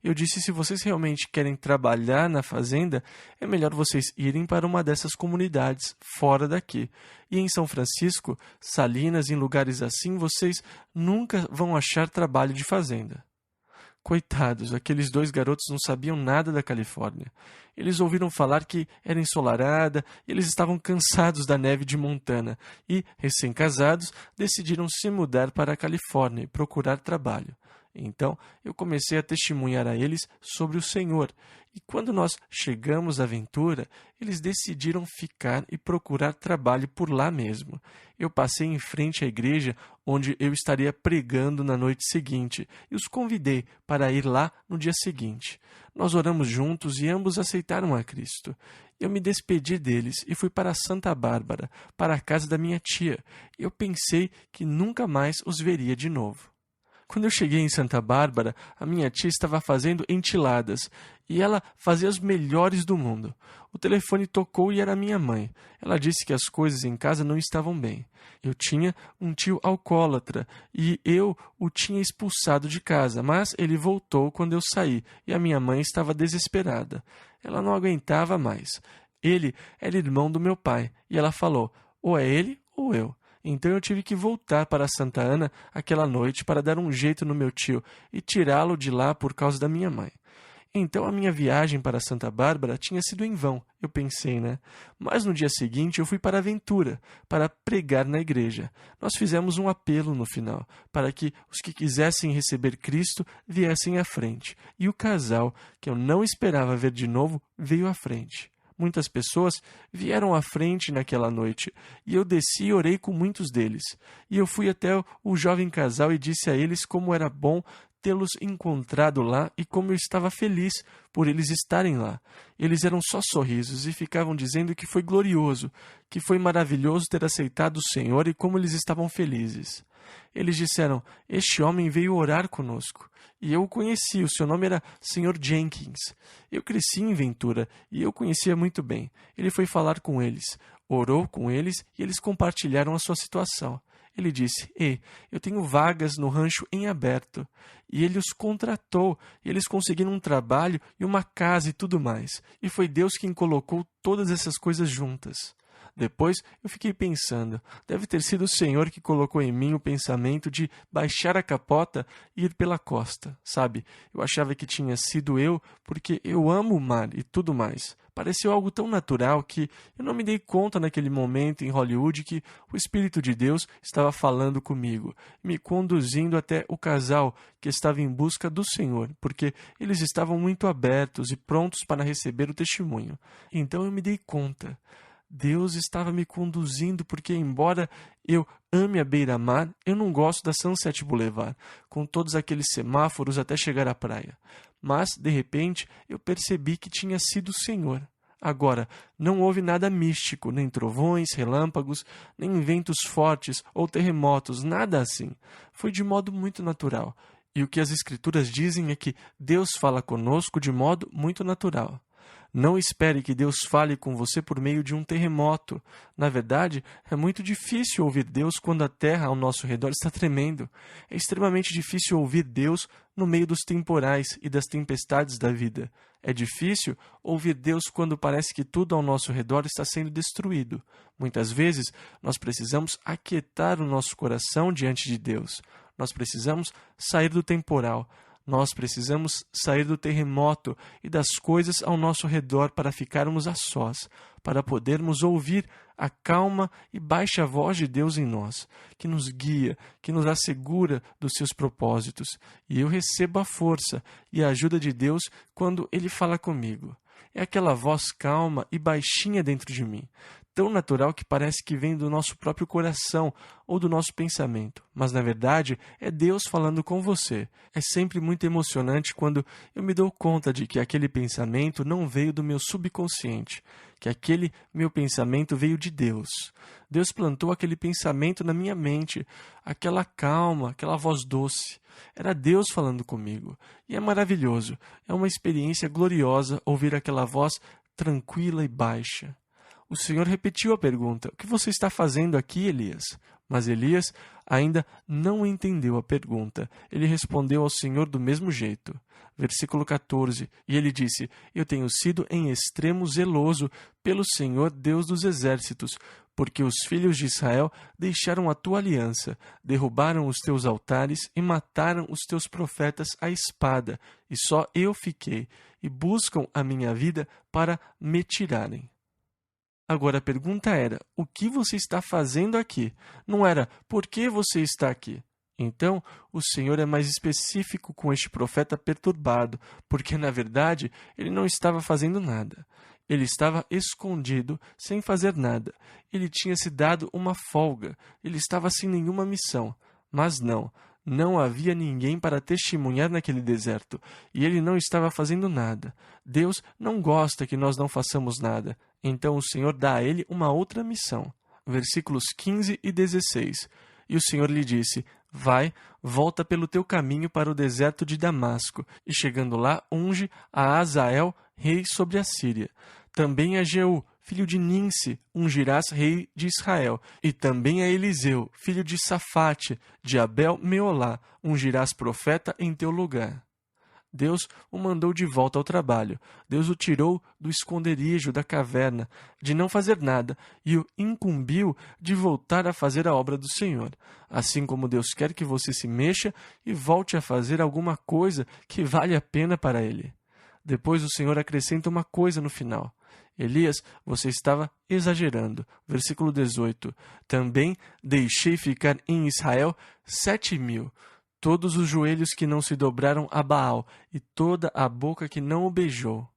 Eu disse, se vocês realmente querem trabalhar na fazenda, é melhor vocês irem para uma dessas comunidades, fora daqui. E em São Francisco, Salinas, em lugares assim, vocês nunca vão achar trabalho de fazenda. Coitados, aqueles dois garotos não sabiam nada da Califórnia. Eles ouviram falar que era ensolarada e eles estavam cansados da neve de Montana e, recém-casados, decidiram se mudar para a Califórnia e procurar trabalho. Então, eu comecei a testemunhar a eles sobre o Senhor. E quando nós chegamos à Ventura, eles decidiram ficar e procurar trabalho por lá mesmo. Eu passei em frente à igreja onde eu estaria pregando na noite seguinte e os convidei para ir lá no dia seguinte. Nós oramos juntos e ambos aceitaram a Cristo. Eu me despedi deles e fui para Santa Bárbara, para a casa da minha tia. Eu pensei que nunca mais os veria de novo. Quando eu cheguei em Santa Bárbara, a minha tia estava fazendo enchiladas e ela fazia as melhores do mundo. O telefone tocou e era minha mãe. Ela disse que as coisas em casa não estavam bem. Eu tinha um tio alcoólatra e eu o tinha expulsado de casa, mas ele voltou quando eu saí e a minha mãe estava desesperada. Ela não aguentava mais. Ele era irmão do meu pai e ela falou, ou é ele ou eu. Então eu tive que voltar para Santa Ana aquela noite para dar um jeito no meu tio e tirá-lo de lá por causa da minha mãe. Então a minha viagem para Santa Bárbara tinha sido em vão, eu pensei, né? Mas no dia seguinte eu fui para Ventura, para pregar na igreja. Nós fizemos um apelo no final, para que os que quisessem receber Cristo viessem à frente. E o casal, que eu não esperava ver de novo, veio à frente. Muitas pessoas vieram à frente naquela noite, e eu desci e orei com muitos deles. E eu fui até o jovem casal e disse a eles como era bom tê-los encontrado lá e como eu estava feliz por eles estarem lá. Eles eram só sorrisos e ficavam dizendo que foi glorioso, que foi maravilhoso ter aceitado o Senhor e como eles estavam felizes. Eles disseram, este homem veio orar conosco. E eu o conheci, o seu nome era Sr. Jenkins. Eu cresci em Ventura e eu conhecia muito bem. Ele foi falar com eles, orou com eles e eles compartilharam a sua situação. Ele disse, eu tenho vagas no rancho em aberto. E ele os contratou, e eles conseguiram um trabalho e uma casa e tudo mais. E foi Deus quem colocou todas essas coisas juntas. Depois eu fiquei pensando, deve ter sido o Senhor que colocou em mim o pensamento de baixar a capota e ir pela costa, sabe? Eu achava que tinha sido eu porque eu amo o mar e tudo mais. Pareceu algo tão natural que eu não me dei conta naquele momento em Hollywood que o Espírito de Deus estava falando comigo, me conduzindo até o casal que estava em busca do Senhor, porque eles estavam muito abertos e prontos para receber o testemunho. Então eu me dei conta. Deus estava me conduzindo porque, embora eu ame a beira-mar, eu não gosto da Sunset Boulevard, com todos aqueles semáforos até chegar à praia. Mas, de repente, eu percebi que tinha sido o Senhor. Agora, não houve nada místico, nem trovões, relâmpagos, nem ventos fortes ou terremotos, nada assim. Foi de modo muito natural. E o que as Escrituras dizem é que Deus fala conosco de modo muito natural. Não espere que Deus fale com você por meio de um terremoto. Na verdade, é muito difícil ouvir Deus quando a terra ao nosso redor está tremendo. É extremamente difícil ouvir Deus no meio dos temporais e das tempestades da vida. É difícil ouvir Deus quando parece que tudo ao nosso redor está sendo destruído. Muitas vezes, nós precisamos aquietar o nosso coração diante de Deus. Nós precisamos sair do temporal. Nós precisamos sair do terremoto e das coisas ao nosso redor para ficarmos a sós, para podermos ouvir a calma e baixa voz de Deus em nós, que nos guia, que nos assegura dos seus propósitos. E eu recebo a força e a ajuda de Deus quando Ele fala comigo. É aquela voz calma e baixinha dentro de mim, tão natural que parece que vem do nosso próprio coração ou do nosso pensamento. Mas, na verdade, é Deus falando com você. É sempre muito emocionante quando eu me dou conta de que aquele pensamento não veio do meu subconsciente, que aquele meu pensamento veio de Deus. Deus plantou aquele pensamento na minha mente, aquela calma, aquela voz doce. Era Deus falando comigo. E é maravilhoso, é uma experiência gloriosa ouvir aquela voz tranquila e baixa. O Senhor repetiu a pergunta: o que você está fazendo aqui, Elias? Mas Elias ainda não entendeu a pergunta. Ele respondeu ao Senhor do mesmo jeito. Versículo 14. E ele disse: eu tenho sido em extremo zeloso pelo Senhor Deus dos exércitos, porque os filhos de Israel deixaram a tua aliança, derrubaram os teus altares e mataram os teus profetas à espada, e só eu fiquei, e buscam a minha vida para me tirarem. Agora a pergunta era: o que você está fazendo aqui? Não era: por que você está aqui? Então, o Senhor é mais específico com este profeta perturbado, porque, na verdade, ele não estava fazendo nada. Ele estava escondido, sem fazer nada. Ele tinha se dado uma folga. Ele estava sem nenhuma missão. Mas não havia ninguém para testemunhar naquele deserto, e ele não estava fazendo nada. Deus não gosta que nós não façamos nada. Então o Senhor dá a ele uma outra missão. Versículos 15 e 16. E o Senhor lhe disse: vai, volta pelo teu caminho para o deserto de Damasco, e chegando lá, unge a Azael, rei sobre a Síria. Também a Jeú, filho de Ninsi, ungirás rei de Israel. E também a Eliseu, filho de Safate, de Abel-Meolá, ungirás profeta em teu lugar. Deus o mandou de volta ao trabalho. Deus o tirou do esconderijo da caverna, de não fazer nada, e o incumbiu de voltar a fazer a obra do Senhor. Assim como Deus quer que você se mexa e volte a fazer alguma coisa que vale a pena para Ele. Depois o Senhor acrescenta uma coisa no final. Elias, você estava exagerando. Versículo 18. Também deixei ficar em Israel 7.000. Todos os joelhos que não se dobraram a Baal, e toda a boca que não o beijou.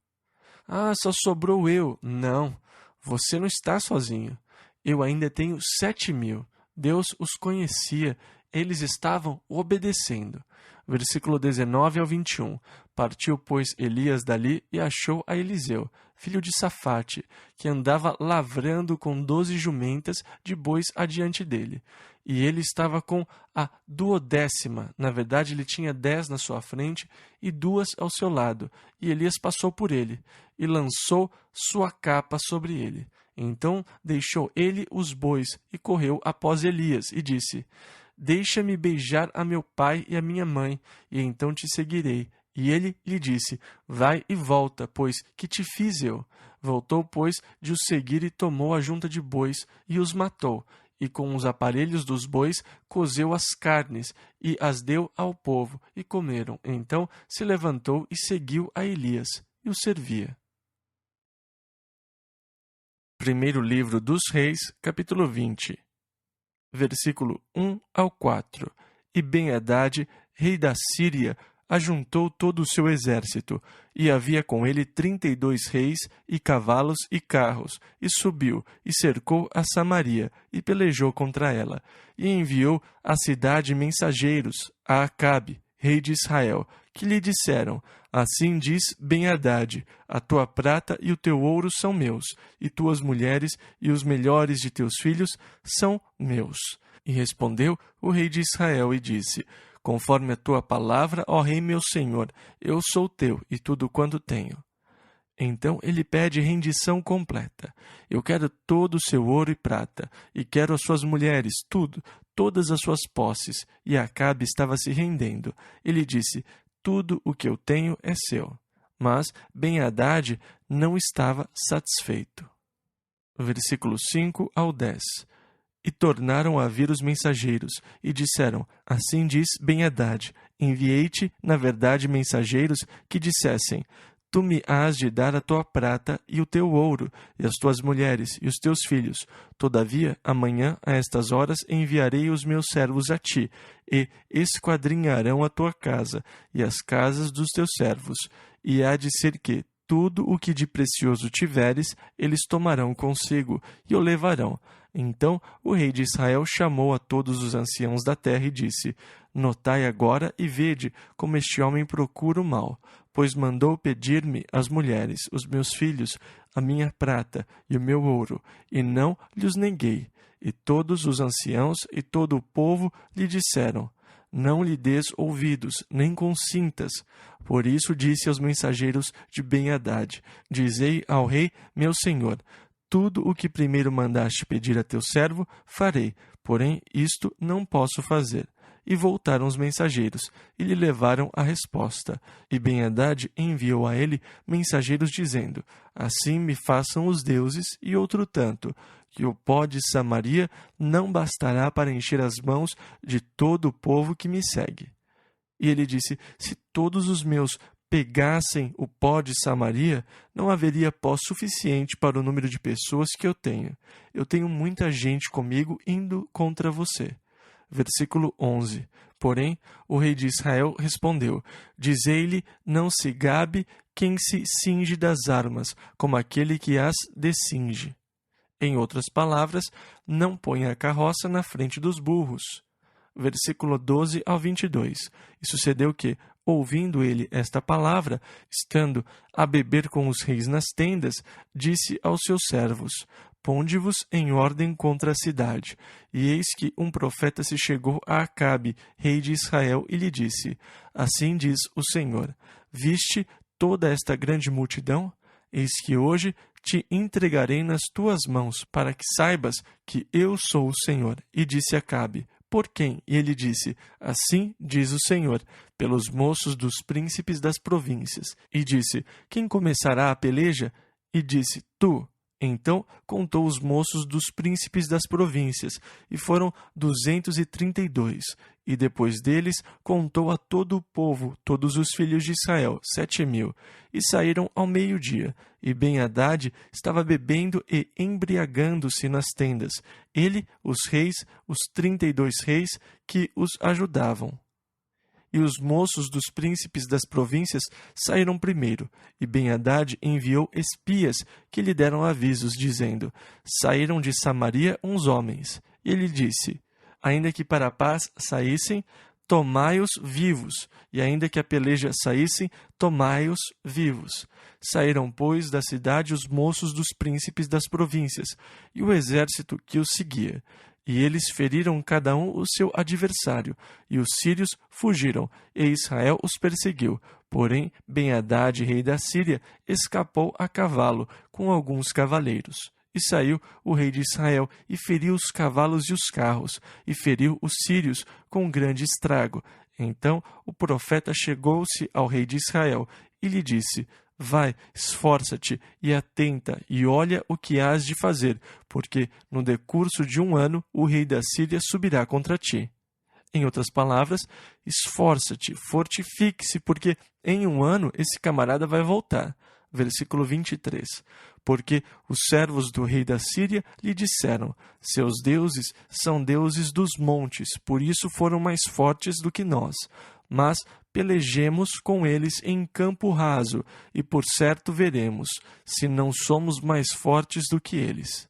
Ah, só sobrou eu. Não, você não está sozinho. Eu ainda tenho 7.000. Deus os conhecia, eles estavam obedecendo. Versículo 19 ao 21. Partiu, pois, Elias dali e achou a Eliseu, filho de Safate, que andava lavrando com 12 jumentas de bois adiante dele. E ele estava com a 12ª. Na verdade, ele tinha 10 na sua frente e 2 ao seu lado. E Elias passou por ele e lançou sua capa sobre ele. Então deixou ele os bois e correu após Elias e disse: deixa-me beijar a meu pai e a minha mãe, e então te seguirei. E ele lhe disse: vai e volta, pois que te fiz eu? Voltou, pois, de os seguir e tomou a junta de bois e os matou. E com os aparelhos dos bois cozeu as carnes e as deu ao povo, e comeram. Então se levantou e seguiu a Elias, e o servia. Primeiro livro dos Reis, capítulo 20. Versículo 1 ao 4. E Ben-Hadad, rei da Síria, ajuntou todo o seu exército, e havia com ele 32 reis, e cavalos e carros, e subiu, e cercou a Samaria, e pelejou contra ela, e enviou à cidade mensageiros, a Acabe, rei de Israel, que lhe disseram: Assim diz Ben-Hadad: a tua prata e o teu ouro são meus, e tuas mulheres e os melhores de teus filhos são meus. E respondeu o rei de Israel e disse: conforme a tua palavra, ó rei meu senhor, eu sou teu e tudo quanto tenho. Então ele pede rendição completa. Eu quero todo o seu ouro e prata, e quero as suas mulheres, tudo, todas as suas posses. E Acabe estava se rendendo. Ele disse: tudo o que eu tenho é seu. Mas Ben-Hadad não estava satisfeito. Versículos 5 ao 10. E tornaram a vir os mensageiros, e disseram: assim diz Ben-Hadad: enviei-te, na verdade, mensageiros que dissessem: tu me hás de dar a tua prata e o teu ouro, e as tuas mulheres e os teus filhos. Todavia, amanhã, a estas horas, enviarei os meus servos a ti, e esquadrinharão a tua casa, e as casas dos teus servos. E há de ser que tudo o que de precioso tiveres, eles tomarão consigo, e o levarão. Então o rei de Israel chamou a todos os anciãos da terra e disse: notai agora e vede como este homem procura o mal, pois mandou pedir-me as mulheres, os meus filhos, a minha prata e o meu ouro, e não lhes neguei. E todos os anciãos e todo o povo lhe disseram: não lhe des ouvidos, nem consintas. Por isso disse aos mensageiros de Ben-Hadad: dizei ao rei, meu senhor: tudo o que primeiro mandaste pedir a teu servo, farei, porém isto não posso fazer. E voltaram os mensageiros, e lhe levaram a resposta. E Ben-Hadad enviou a ele mensageiros dizendo: assim me façam os deuses, e outro tanto, que o pó de Samaria não bastará para encher as mãos de todo o povo que me segue. E ele disse: se todos os meus pegassem o pó de Samaria, não haveria pó suficiente para o número de pessoas que eu tenho. Eu tenho muita gente comigo indo contra você. Versículo 11. Porém, o rei de Israel respondeu: dizei-lhe, não se gabe quem se cinge das armas, como aquele que as descinge. Em outras palavras, não ponha a carroça na frente dos burros. Versículo 12 ao 22. E sucedeu que, ouvindo ele esta palavra, estando a beber com os reis nas tendas, disse aos seus servos: ponde-vos em ordem contra a cidade. E eis que um profeta se chegou a Acabe, rei de Israel, e lhe disse: assim diz o Senhor: viste toda esta grande multidão? Eis que hoje te entregarei nas tuas mãos, para que saibas que eu sou o Senhor. E disse Acabe: por quem? E ele disse: assim diz o Senhor, pelos moços dos príncipes das províncias. E disse: quem começará a peleja? E disse: tu. Então contou os moços dos príncipes das províncias, e foram 232. E depois deles contou a todo o povo, todos os filhos de Israel, 7.000. E saíram ao meio-dia. E Ben-Hadad estava bebendo e embriagando-se nas tendas, ele, os reis, os 32 reis que os ajudavam. E os moços dos príncipes das províncias saíram primeiro, e Ben-Hadad enviou espias que lhe deram avisos, dizendo: saíram de Samaria uns homens. E ele disse: ainda que para a paz saíssem, tomai-os vivos, e ainda que a peleja saíssem, tomai-os vivos. Saíram, pois, da cidade os moços dos príncipes das províncias, e o exército que os seguia. E eles feriram cada um o seu adversário, e os sírios fugiram, e Israel os perseguiu. Porém, Ben-Hadad, rei da Síria, escapou a cavalo, com alguns cavaleiros. E saiu o rei de Israel, e feriu os cavalos e os carros, e feriu os sírios com grande estrago. Então o profeta chegou-se ao rei de Israel, e lhe disse: vai, esforça-te e atenta, e olha o que hás de fazer, porque no decurso de 1 ano o rei da Síria subirá contra ti. Em outras palavras, esforça-te, fortifique-se, porque em 1 ano esse camarada vai voltar. Versículo 23. Porque os servos do rei da Síria lhe disseram: seus deuses são deuses dos montes, por isso foram mais fortes do que nós. Mas pelejemos com eles em campo raso, e por certo veremos, se não somos mais fortes do que eles.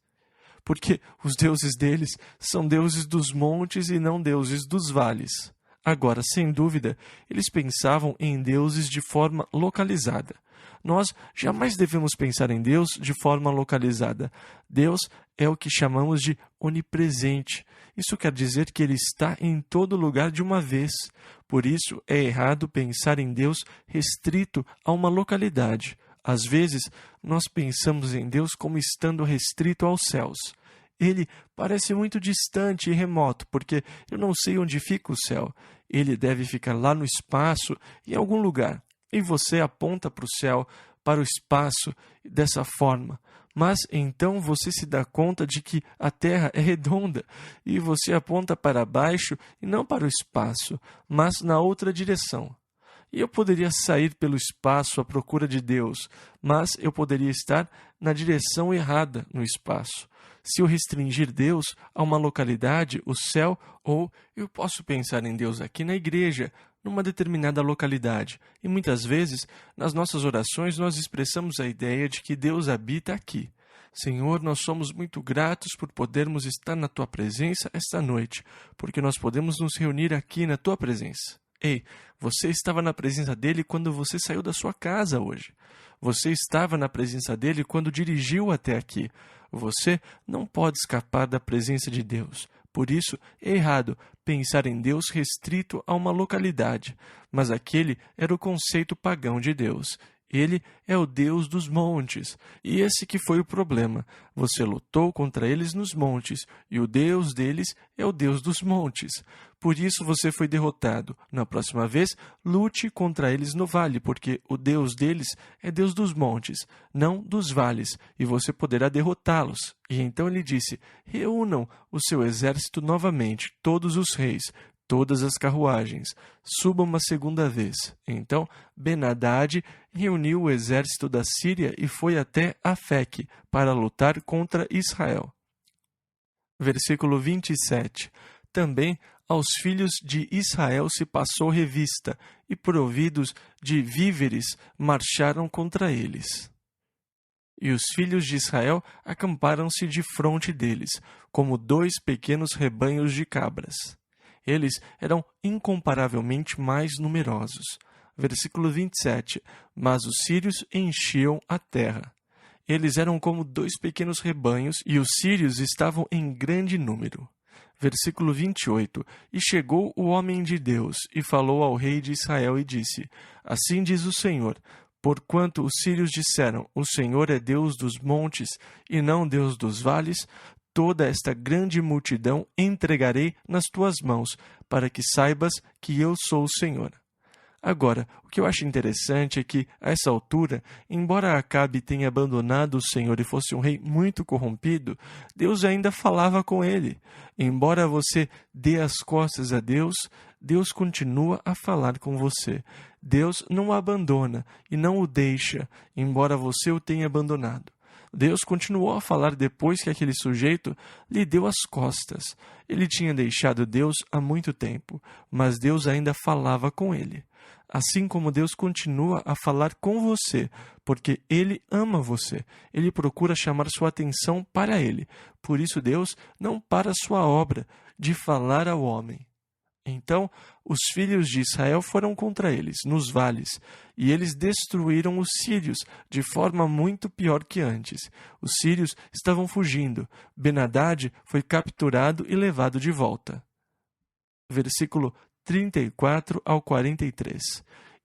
Porque os deuses deles são deuses dos montes e não deuses dos vales. Agora, sem dúvida, eles pensavam em deuses de forma localizada. Nós jamais devemos pensar em Deus de forma localizada. Deus é o que chamamos de onipresente. Isso quer dizer que Ele está em todo lugar de uma vez. Por isso, é errado pensar em Deus restrito a uma localidade. Às vezes, nós pensamos em Deus como estando restrito aos céus. Ele parece muito distante e remoto, porque eu não sei onde fica o céu. Ele deve ficar lá no espaço, em algum lugar. E você aponta para o céu, para o espaço, dessa forma. Mas então você se dá conta de que a Terra é redonda e você aponta para baixo e não para o espaço, mas na outra direção. E eu poderia sair pelo espaço à procura de Deus, mas eu poderia estar na direção errada no espaço. Se eu restringir Deus a uma localidade, o céu, ou eu posso pensar em Deus aqui na igreja, numa determinada localidade. E muitas vezes, nas nossas orações, nós expressamos a ideia de que Deus habita aqui. Senhor, nós somos muito gratos por podermos estar na Tua presença esta noite, porque nós podemos nos reunir aqui na Tua presença. Ei, você estava na presença dele quando você saiu da sua casa hoje. Você estava na presença dele quando dirigiu até aqui. Você não pode escapar da presença de Deus. Por isso, é errado pensar em Deus restrito a uma localidade, mas aquele era o conceito pagão de Deus. Ele é o Deus dos montes, e esse que foi o problema. Você lutou contra eles nos montes, e o Deus deles é o Deus dos montes. Por isso você foi derrotado. Na próxima vez, lute contra eles no vale, porque o Deus deles é Deus dos montes, não dos vales, e você poderá derrotá-los. E então ele disse: reúnam o seu exército novamente, todos os reis, todas as carruagens, subam uma segunda vez. Então Ben-Hadad reuniu o exército da Síria e foi até Afeque para lutar contra Israel. Versículo 27. Também aos filhos de Israel se passou revista, e providos de víveres marcharam contra eles. E os filhos de Israel acamparam-se defronte deles, como 2 pequenos rebanhos de cabras. Eles eram incomparavelmente mais numerosos. Versículo 27. Mas os sírios enchiam a terra. Eles eram como 2 pequenos rebanhos, e os sírios estavam em grande número. Versículo 28. E chegou o homem de Deus, e falou ao rei de Israel, e disse: assim diz o Senhor, porquanto os sírios disseram, o Senhor é Deus dos montes, e não Deus dos vales, toda esta grande multidão entregarei nas tuas mãos, para que saibas que eu sou o Senhor. Agora, o que eu acho interessante é que, a essa altura, embora Acabe tenha abandonado o Senhor e fosse um rei muito corrompido, Deus ainda falava com ele. Embora você dê as costas a Deus, Deus continua a falar com você. Deus não o abandona e não o deixa, embora você o tenha abandonado. Deus continuou a falar depois que aquele sujeito lhe deu as costas. Ele tinha deixado Deus há muito tempo, mas Deus ainda falava com ele. Assim como Deus continua a falar com você, porque Ele ama você. Ele procura chamar sua atenção para Ele. Por isso Deus não para sua obra de falar ao homem. Então, os filhos de Israel foram contra eles, nos vales, e eles destruíram os sírios de forma muito pior que antes. Os sírios estavam fugindo. Ben-Hadad foi capturado e levado de volta. Versículo 34 ao 43.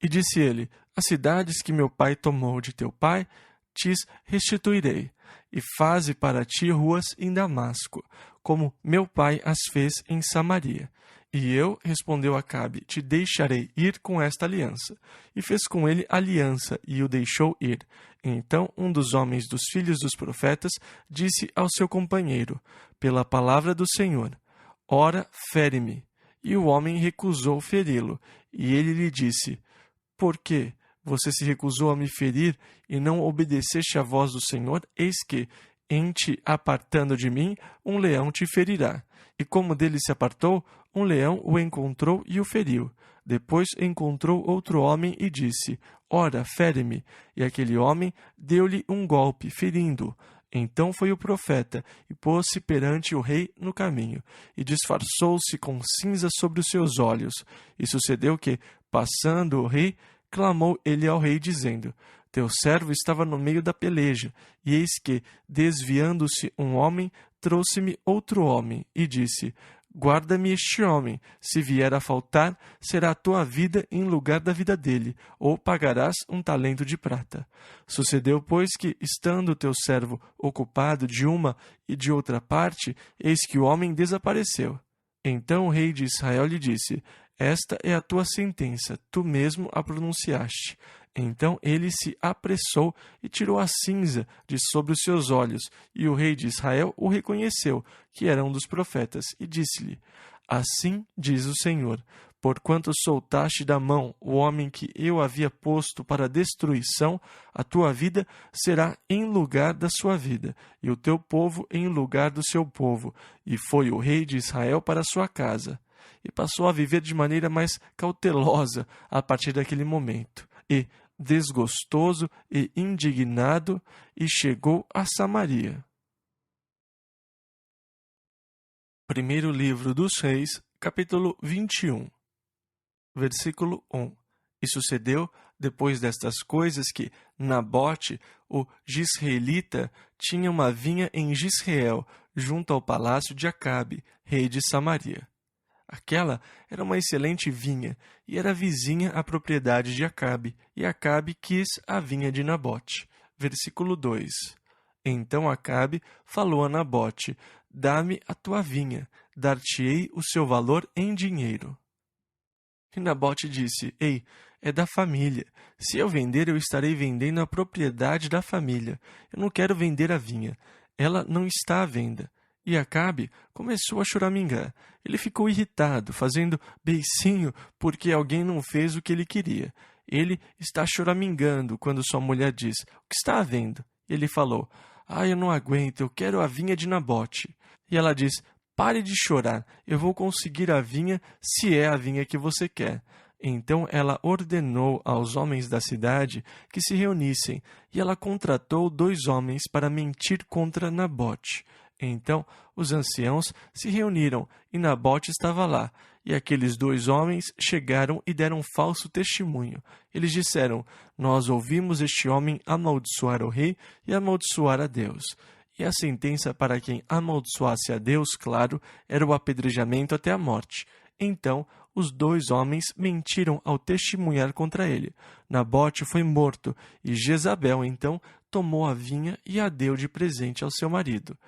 E disse ele: as cidades que meu pai tomou de teu pai, te restituirei, e faze para ti ruas em Damasco, como meu pai as fez em Samaria. E eu, respondeu Acabe, te deixarei ir com esta aliança. E fez com ele aliança, e o deixou ir. Então um dos homens dos filhos dos profetas disse ao seu companheiro, pela palavra do Senhor: ora, fere-me. E o homem recusou feri-lo. E ele lhe disse: por quê? Você se recusou a me ferir e não obedeceste à voz do Senhor? Eis que, em te apartando de mim, um leão te ferirá. E como dele se apartou, um leão o encontrou e o feriu. Depois encontrou outro homem e disse: ora, fere-me. E aquele homem deu-lhe um golpe, ferindo-o. Então foi o profeta, e pôs-se perante o rei no caminho, e disfarçou-se com cinza sobre os seus olhos. E sucedeu que, passando o rei, clamou ele ao rei, dizendo: Teu servo estava no meio da peleja, e eis que, desviando-se um homem, trouxe-me outro homem, e disse: Guarda-me este homem, se vier a faltar, será a tua vida em lugar da vida dele, ou pagarás um talento de prata. Sucedeu, pois, que, estando o teu servo ocupado de uma e de outra parte, eis que o homem desapareceu. Então o rei de Israel lhe disse: Esta é a tua sentença, tu mesmo a pronunciaste. Então ele se apressou e tirou a cinza de sobre os seus olhos, e o rei de Israel o reconheceu, que era um dos profetas, e disse-lhe: Assim diz o Senhor, porquanto soltaste da mão o homem que eu havia posto para destruição, a tua vida será em lugar da sua vida, e o teu povo em lugar do seu povo. E foi o rei de Israel para sua casa, e passou a viver de maneira mais cautelosa a partir daquele momento. E, desgostoso e indignado, e chegou a Samaria. Primeiro livro dos Reis, capítulo 21, versículo 1. E sucedeu, depois destas coisas, que Nabote, o Gisraelita, tinha uma vinha em Jizreel, junto ao palácio de Acabe, rei de Samaria. Aquela era uma excelente vinha, e era vizinha à propriedade de Acabe, e Acabe quis a vinha de Nabote. Versículo 2. Então Acabe falou a Nabote: Dá-me a tua vinha, dar-te-ei o seu valor em dinheiro. E Nabote disse: Ei, é da família. Se eu vender, eu estarei vendendo a propriedade da família. Eu não quero vender a vinha. Ela não está à venda. E Acabe começou a choramingar. Ele ficou irritado, fazendo beicinho porque alguém não fez o que ele queria. Ele está choramingando quando sua mulher diz: O que está havendo? Ele falou: Eu não aguento, eu quero a vinha de Nabote. E ela diz: Pare de chorar, eu vou conseguir a vinha se é a vinha que você quer. Então ela ordenou aos homens da cidade que se reunissem, e ela contratou 2 homens para mentir contra Nabote. Então os anciãos se reuniram, e Nabote estava lá. E aqueles 2 homens chegaram e deram falso testemunho. Eles disseram: Nós ouvimos este homem amaldiçoar o rei e amaldiçoar a Deus. E a sentença para quem amaldiçoasse a Deus, claro, era o apedrejamento até a morte. Então os 2 homens mentiram ao testemunhar contra ele. Nabote foi morto, e Jezabel, então, tomou a vinha e a deu de presente ao seu marido.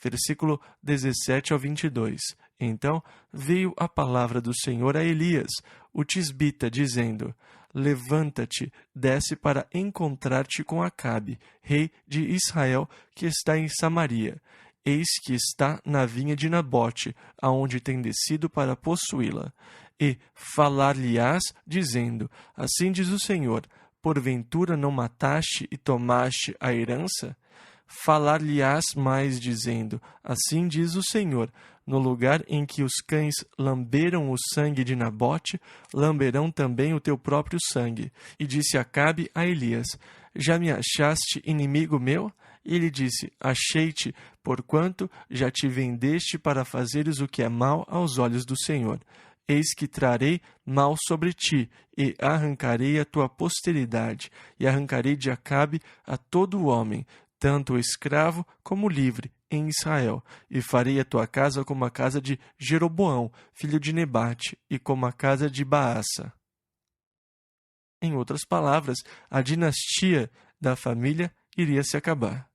Versículo 17 ao 22. Então veio a palavra do Senhor a Elias, o tisbita, dizendo: Levanta-te, desce para encontrar-te com Acabe, rei de Israel, que está em Samaria. Eis que está na vinha de Nabote, aonde tem descido para possuí-la. E falar-lhe-ás, dizendo: Assim diz o Senhor, porventura não mataste e tomaste a herança? Falar-lhe-ás mais, dizendo: Assim diz o Senhor, no lugar em que os cães lamberam o sangue de Nabote, lamberão também o teu próprio sangue. E disse Acabe a Elias: Já me achaste inimigo meu? E ele disse: Achei-te, porquanto já te vendeste para fazeres o que é mal aos olhos do Senhor. Eis que trarei mal sobre ti, e arrancarei a tua posteridade, e arrancarei de Acabe a todo o homem, tanto o escravo como o livre, em Israel, e farei a tua casa como a casa de Jeroboão, filho de Nebate, e como a casa de Baasa. Em outras palavras, a dinastia da família iria se acabar.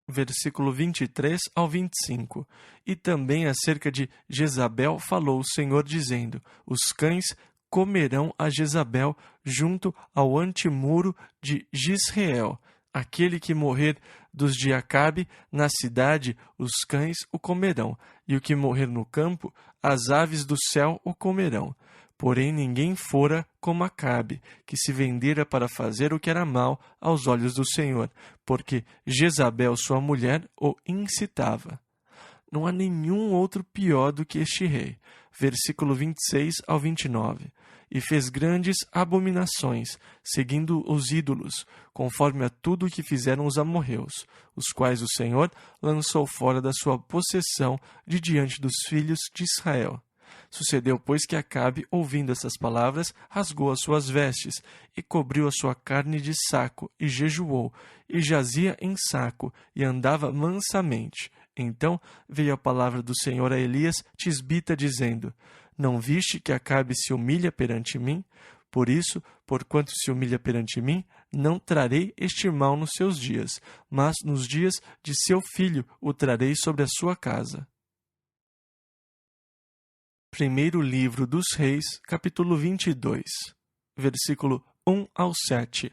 Versículo 23 ao 25. E também acerca de Jezabel falou o Senhor, dizendo: Os cães comerão a Jezabel junto ao antemuro de Jizreel. Aquele que morrer dos de Acabe na cidade, os cães o comerão, e o que morrer no campo, as aves do céu o comerão. Porém ninguém fora como Acabe, que se vendera para fazer o que era mal aos olhos do Senhor, porque Jezabel, sua mulher, o incitava. Não há nenhum outro pior do que este rei. Versículo 26 ao 29. e fez grandes abominações, seguindo os ídolos, conforme a tudo o que fizeram os amorreus, os quais o Senhor lançou fora da sua possessão de diante dos filhos de Israel. Sucedeu, pois, que Acabe, ouvindo essas palavras, rasgou as suas vestes, e cobriu a sua carne de saco, e jejuou, e jazia em saco, e andava mansamente. Então veio a palavra do Senhor a Elias tisbita, dizendo: Não viste que Acabe se humilha perante mim? Por isso, porquanto se humilha perante mim, não trarei este mal nos seus dias, mas nos dias de seu filho o trarei sobre a sua casa. Primeiro livro dos Reis, capítulo 22, versículo 1 ao 7.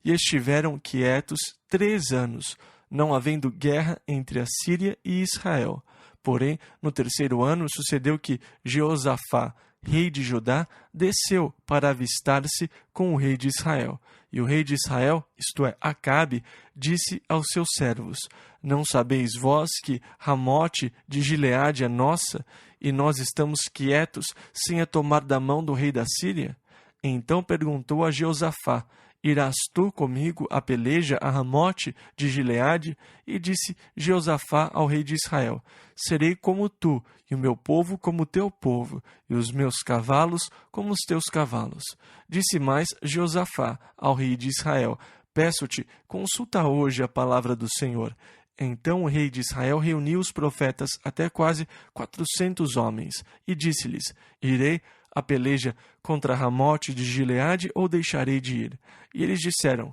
E estiveram quietos 3 anos, não havendo guerra entre a Síria e Israel. Porém, no 3º ano, sucedeu que Jeosafá, rei de Judá, desceu para avistar-se com o rei de Israel. E o rei de Israel, isto é, Acabe, disse aos seus servos: Não sabeis vós que Ramote de Gileade é nossa, e nós estamos quietos, sem a tomar da mão do rei da Síria? Então perguntou a Jeosafá: Irás tu comigo a peleja a Ramote de Gileade? E disse Jeosafá ao rei de Israel: Serei como tu, e o meu povo como o teu povo, e os meus cavalos como os teus cavalos. Disse mais Jeosafá ao rei de Israel: Peço-te, consulta hoje a palavra do Senhor. Então o rei de Israel reuniu os profetas, até quase 400 homens, e disse-lhes: Irei a peleja contra Ramote de Gileade, ou deixarei de ir? E eles disseram: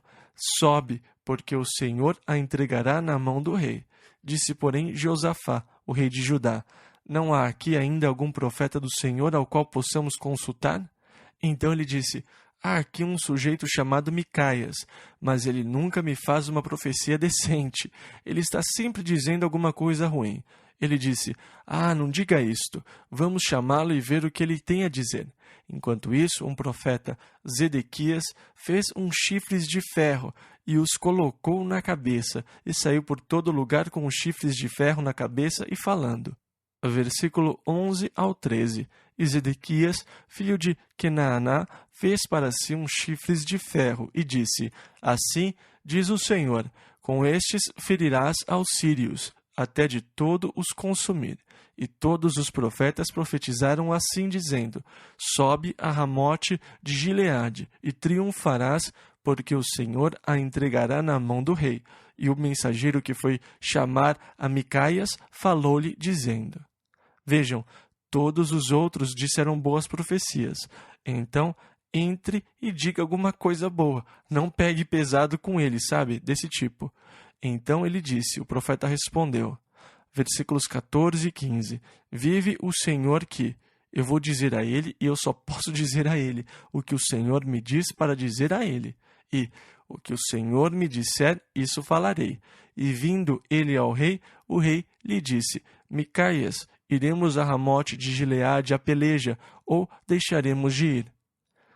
Sobe, porque o Senhor a entregará na mão do rei. Disse, porém, Jeosafá, o rei de Judá: Não há aqui ainda algum profeta do Senhor ao qual possamos consultar? Então ele disse: Há aqui um sujeito chamado Micaias, mas ele nunca me faz uma profecia decente. Ele está sempre dizendo alguma coisa ruim. Ele disse: não diga isto. Vamos chamá-lo e ver o que ele tem a dizer. Enquanto isso, um profeta, Zedequias, fez uns chifres de ferro e os colocou na cabeça, e saiu por todo lugar com os chifres de ferro na cabeça e falando. Versículo 11 ao 13. E Zedequias, filho de Kenaaná, fez para si uns chifres de ferro e disse: Assim diz o Senhor: Com estes ferirás aos sírios, até de todo os consumir. E todos os profetas profetizaram assim, dizendo: Sobe a Ramote de Gileade, e triunfarás, porque o Senhor a entregará na mão do rei. E o mensageiro que foi chamar a Micaias falou-lhe, dizendo: Vejam, todos os outros disseram boas profecias. Então, entre e diga alguma coisa boa. Não pegue pesado com ele, sabe? Desse tipo. Então ele disse, o profeta respondeu. Versículos 14 e 15. Vive o Senhor que eu vou dizer a ele, e eu só posso dizer a ele o que o Senhor me diz para dizer a ele. E o que o Senhor me disser, isso falarei. E vindo ele ao rei, o rei lhe disse: Micaias, iremos a Ramote de Gileade a peleja, ou deixaremos de ir?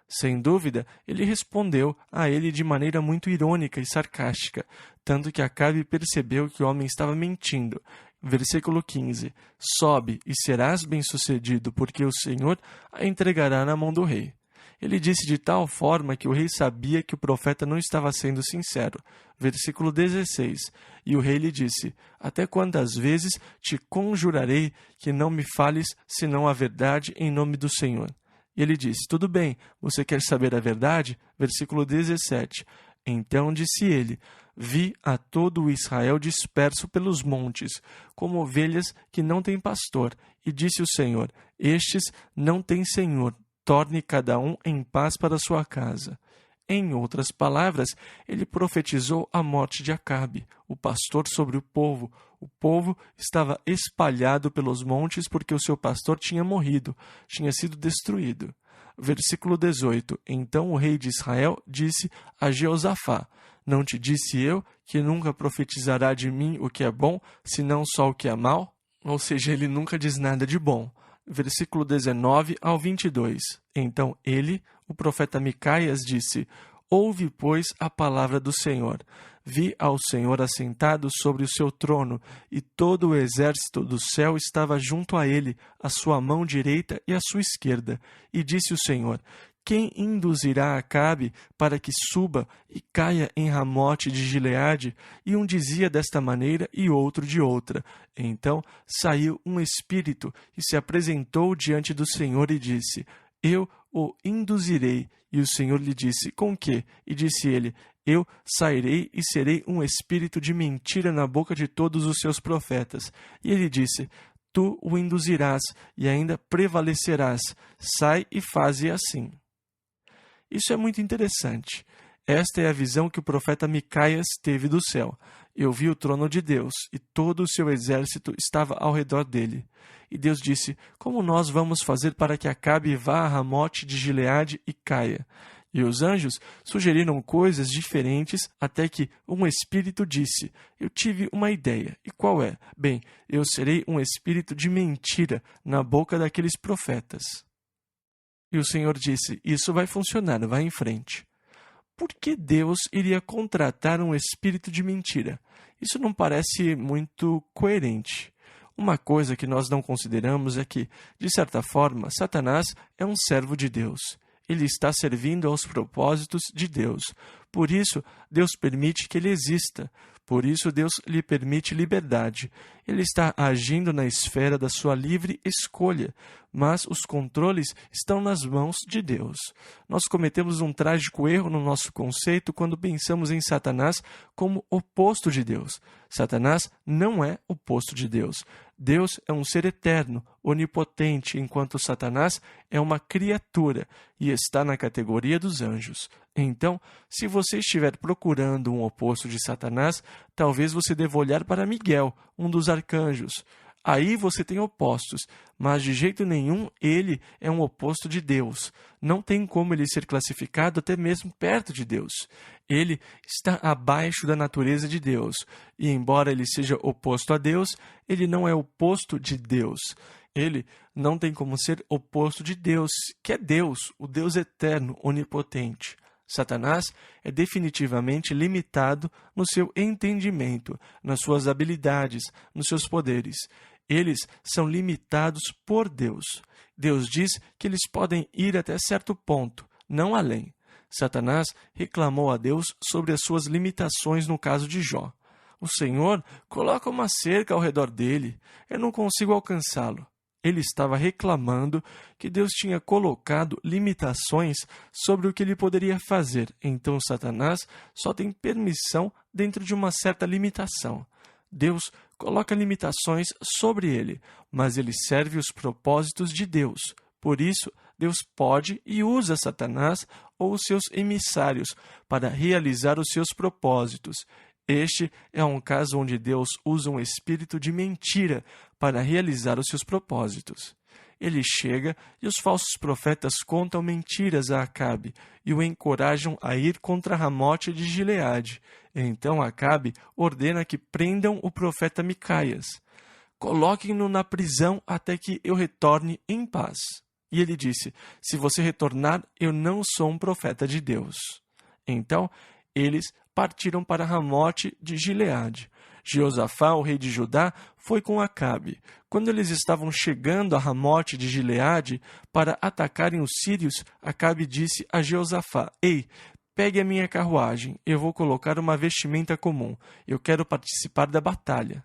Sem dúvida, ele respondeu a ele de maneira muito irônica e sarcástica, tanto que Acabe percebeu que o homem estava mentindo. Versículo 15. Sobe e serás bem-sucedido, porque o Senhor a entregará na mão do rei. Ele disse de tal forma que o rei sabia que o profeta não estava sendo sincero. Versículo 16. E o rei lhe disse: Até quantas vezes te conjurarei que não me fales senão a verdade em nome do Senhor? E ele disse: Tudo bem, você quer saber a verdade? Versículo 17. Então disse ele: Vi a todo o Israel disperso pelos montes, como ovelhas que não têm pastor. E disse o Senhor: Estes não têm senhor. Torne cada um em paz para sua casa. Em outras palavras, ele profetizou a morte de Acabe, o pastor, sobre o povo. O povo estava espalhado pelos montes porque o seu pastor tinha morrido, tinha sido destruído. Versículo 18. Então o rei de Israel disse a Jeosafá: Não te disse eu que nunca profetizará de mim o que é bom, senão só o que é mal? Ou seja, ele nunca diz nada de bom. Versículo 19 ao 22. Então ele, o profeta Micaias, disse: Ouve, pois, a palavra do Senhor. Vi ao Senhor assentado sobre o seu trono, e todo o exército do céu estava junto a ele, a sua mão direita e a sua esquerda. E disse o Senhor: quem induzirá Acabe para que suba e caia em Ramote de Gileade? E um dizia desta maneira e outro de outra. Então saiu um espírito e se apresentou diante do Senhor e disse: Eu o induzirei. E o Senhor lhe disse: Com que? E disse ele: Eu sairei e serei um espírito de mentira na boca de todos os seus profetas. E ele disse: Tu o induzirás e ainda prevalecerás. Sai e faze assim. Isso é muito interessante. Esta é a visão que o profeta Micaias teve do céu. Eu vi o trono de Deus, e todo o seu exército estava ao redor dele. E Deus disse: Como nós vamos fazer para que Acabe vá a Ramote de Gileade e caia? E os anjos sugeriram coisas diferentes até que um espírito disse: Eu tive uma ideia. E qual é? Bem, eu serei um espírito de mentira na boca daqueles profetas. E o Senhor disse: Isso vai funcionar, vai em frente. Por que Deus iria contratar um espírito de mentira? Isso não parece muito coerente. Uma coisa que nós não consideramos é que, de certa forma, Satanás é um servo de Deus. Ele está servindo aos propósitos de Deus. Por isso, Deus permite que ele exista. Por isso, Deus lhe permite liberdade. Ele está agindo na esfera da sua livre escolha, mas os controles estão nas mãos de Deus. Nós cometemos um trágico erro no nosso conceito quando pensamos em Satanás como oposto de Deus. Satanás não é oposto de Deus. Deus é um ser eterno, onipotente, enquanto Satanás é uma criatura e está na categoria dos anjos. Então, se você estiver procurando um oposto de Satanás, talvez você deva olhar para Miguel, um dos arcanjos. Aí você tem opostos, mas de jeito nenhum ele é um oposto de Deus. Não tem como ele ser classificado até mesmo perto de Deus. Ele está abaixo da natureza de Deus, e embora ele seja oposto a Deus, ele não é oposto de Deus. Ele não tem como ser oposto de Deus, que é Deus, o Deus eterno, onipotente. Satanás é definitivamente limitado no seu entendimento, nas suas habilidades, nos seus poderes. Eles são limitados por Deus. Deus diz que eles podem ir até certo ponto, não além. Satanás reclamou a Deus sobre as suas limitações no caso de Jó. O Senhor coloca uma cerca ao redor dele. Eu não consigo alcançá-lo. Ele estava reclamando que Deus tinha colocado limitações sobre o que ele poderia fazer. Então Satanás só tem permissão dentro de uma certa limitação. Deus coloca limitações sobre ele, mas ele serve os propósitos de Deus. Por isso, Deus pode e usa Satanás ou os seus emissários para realizar os seus propósitos. Este é um caso onde Deus usa um espírito de mentira para realizar os seus propósitos. Ele chega e os falsos profetas contam mentiras a Acabe e o encorajam a ir contra Ramote de Gileade. Então Acabe ordena que prendam o profeta Micaias. Coloquem-no na prisão até que eu retorne em paz. E ele disse: Se você retornar, eu não sou um profeta de Deus. Então eles partiram para Ramote de Gileade. Jeosafá, o rei de Judá, foi com Acabe. Quando eles estavam chegando a Ramote de Gileade para atacarem os sírios, Acabe disse a Jeosafá: Ei, pegue a minha carruagem, eu vou colocar uma vestimenta comum. Eu quero participar da batalha.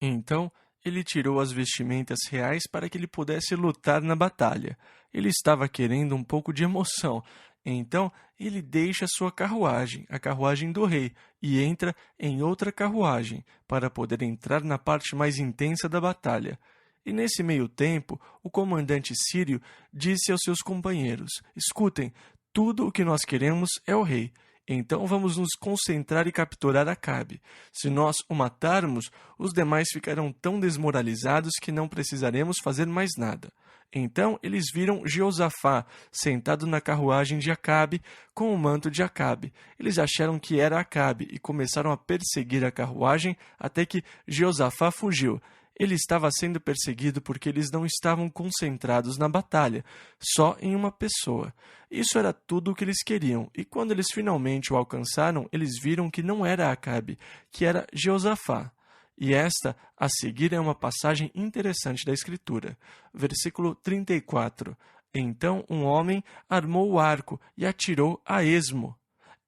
Então ele tirou as vestimentas reais para que ele pudesse lutar na batalha. Ele estava querendo um pouco de emoção. Então ele deixa sua carruagem, a carruagem do rei, e entra em outra carruagem, para poder entrar na parte mais intensa da batalha. E nesse meio tempo, o comandante sírio disse aos seus companheiros: Escutem, tudo o que nós queremos é o rei. Então vamos nos concentrar e capturar Acabe. Se nós o matarmos, os demais ficarão tão desmoralizados que não precisaremos fazer mais nada. Então eles viram Jeosafá sentado na carruagem de Acabe com o manto de Acabe. Eles acharam que era Acabe e começaram a perseguir a carruagem até que Jeosafá fugiu. Ele estava sendo perseguido porque eles não estavam concentrados na batalha, só em uma pessoa. Isso era tudo o que eles queriam, e quando eles finalmente o alcançaram, eles viram que não era Acabe, que era Jeosafá. E esta, a seguir, é uma passagem interessante da Escritura. Versículo 34. Então um homem armou o arco e atirou a esmo.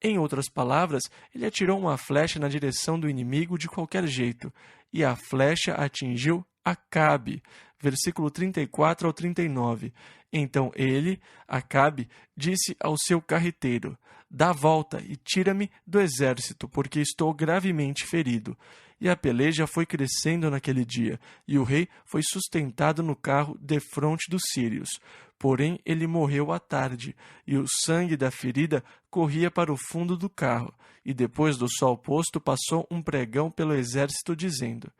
Em outras palavras, ele atirou uma flecha na direção do inimigo de qualquer jeito, e a flecha atingiu Acabe. Versículo 34 ao 39. Então ele, Acabe, disse ao seu carreteiro: dá a volta e tira-me do exército, porque estou gravemente ferido. E a peleja foi crescendo naquele dia, e o rei foi sustentado no carro defronte dos sírios. Porém, ele morreu à tarde, e o sangue da ferida corria para o fundo do carro. E depois do sol posto, passou um pregão pelo exército, dizendo: